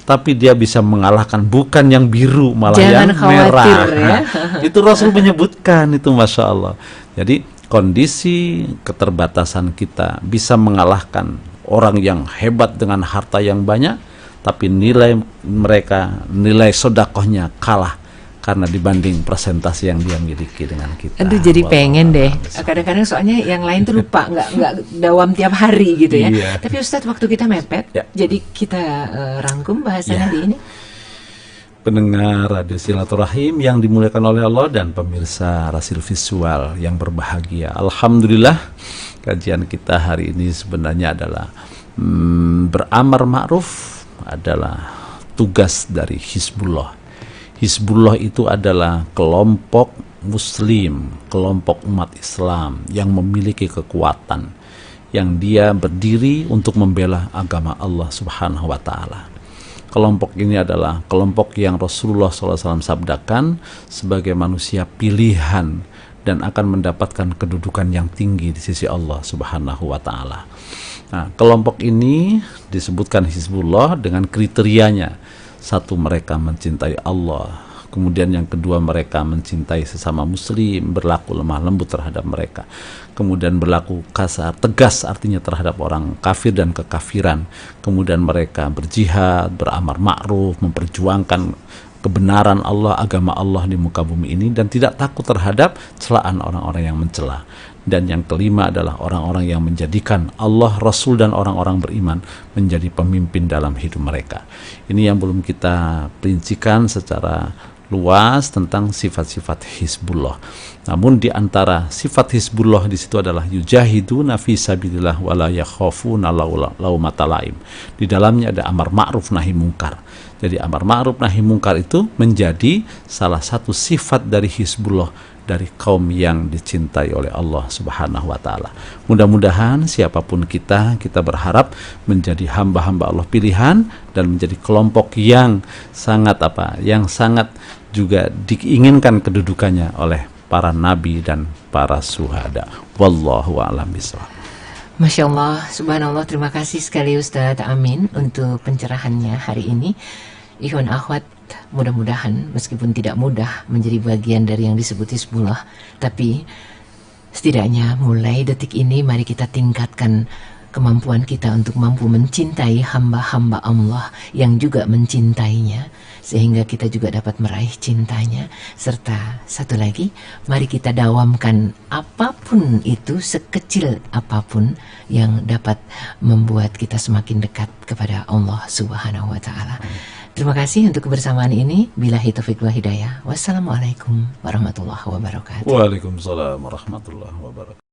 tapi dia bisa mengalahkan bukan yang biru, malah jangan yang khawatir, merah. Ya. Itu Rasul menyebutkan itu, Masya Allah. Jadi kondisi keterbatasan kita bisa mengalahkan orang yang hebat dengan harta yang banyak, tapi nilai sedekahnya kalah karena dibanding presentasi yang dia miliki dengan kita. Aduh, jadi pengen deh. Kadang-kadang soalnya yang lain tuh lupa, nggak dawam tiap hari gitu ya. Iya. Tapi Ustadz, waktu kita mepet, jadi kita rangkum bahasannya di ini. Pendengar Radio Silaturahim yang dimuliakan oleh Allah dan pemirsa Rasil Visual yang berbahagia. Alhamdulillah, kajian kita hari ini sebenarnya adalah beramar ma'ruf adalah tugas dari Hizbullah. Hizbullah itu adalah kelompok muslim, kelompok umat Islam yang memiliki kekuatan, yang dia berdiri untuk membela agama Allah Subhanahu wa ta'ala. Kelompok ini adalah kelompok yang Rasulullah SAW sabdakan sebagai manusia pilihan dan akan mendapatkan kedudukan yang tinggi di sisi Allah Subhanahu wa ta'ala. Nah, kelompok ini disebutkan Hizbullah dengan kriterianya. 1, mereka mencintai Allah. Kemudian yang kedua, mereka mencintai sesama muslim, berlaku lemah lembut terhadap mereka. Kemudian berlaku kasar, tegas artinya terhadap orang kafir dan kekafiran. Kemudian mereka berjihad, beramar ma'ruf, memperjuangkan kebenaran Allah, agama Allah di muka bumi ini, dan tidak takut terhadap celaan orang-orang yang mencela. Dan yang kelima adalah orang-orang yang menjadikan Allah, Rasul, dan orang-orang beriman menjadi pemimpin dalam hidup mereka. Ini yang belum kita perincikan secara luas tentang sifat-sifat Hizbullah. Namun di antara sifat Hizbullah di situ adalah yujahiduna fi sabilillah wala yakhafuna laumata laim. Di dalamnya ada amar ma'ruf nahi mungkar. Jadi amar ma'ruf nahi mungkar itu menjadi salah satu sifat dari Hizbullah, dari kaum yang dicintai oleh Allah Subhanahu wa ta'ala. Mudah-mudahan siapapun kita berharap menjadi hamba-hamba Allah pilihan dan menjadi kelompok yang sangat juga diinginkan kedudukannya oleh para nabi dan para syuhada. Wallahu a'lam bishawab. Masya Allah, subhanallah, terima kasih sekali Ustadz Amin untuk pencerahannya hari ini. Ikhwan akhwat, mudah-mudahan meskipun tidak mudah menjadi bagian dari yang disebut Hizbullah, tapi setidaknya mulai detik ini mari kita tingkatkan kemampuan kita untuk mampu mencintai hamba-hamba Allah yang juga mencintainya, sehingga kita juga dapat meraih cintanya. Serta satu lagi, mari kita dawamkan apapun itu, sekecil apapun yang dapat membuat kita semakin dekat kepada Allah Subhanahu wa Ta'ala. Terima kasih untuk kebersamaan ini. Billahi taufiq wal hidayah. Wassalamualaikum warahmatullahi wabarakatuh. Waalaikumsalam warahmatullahi wabarakatuh.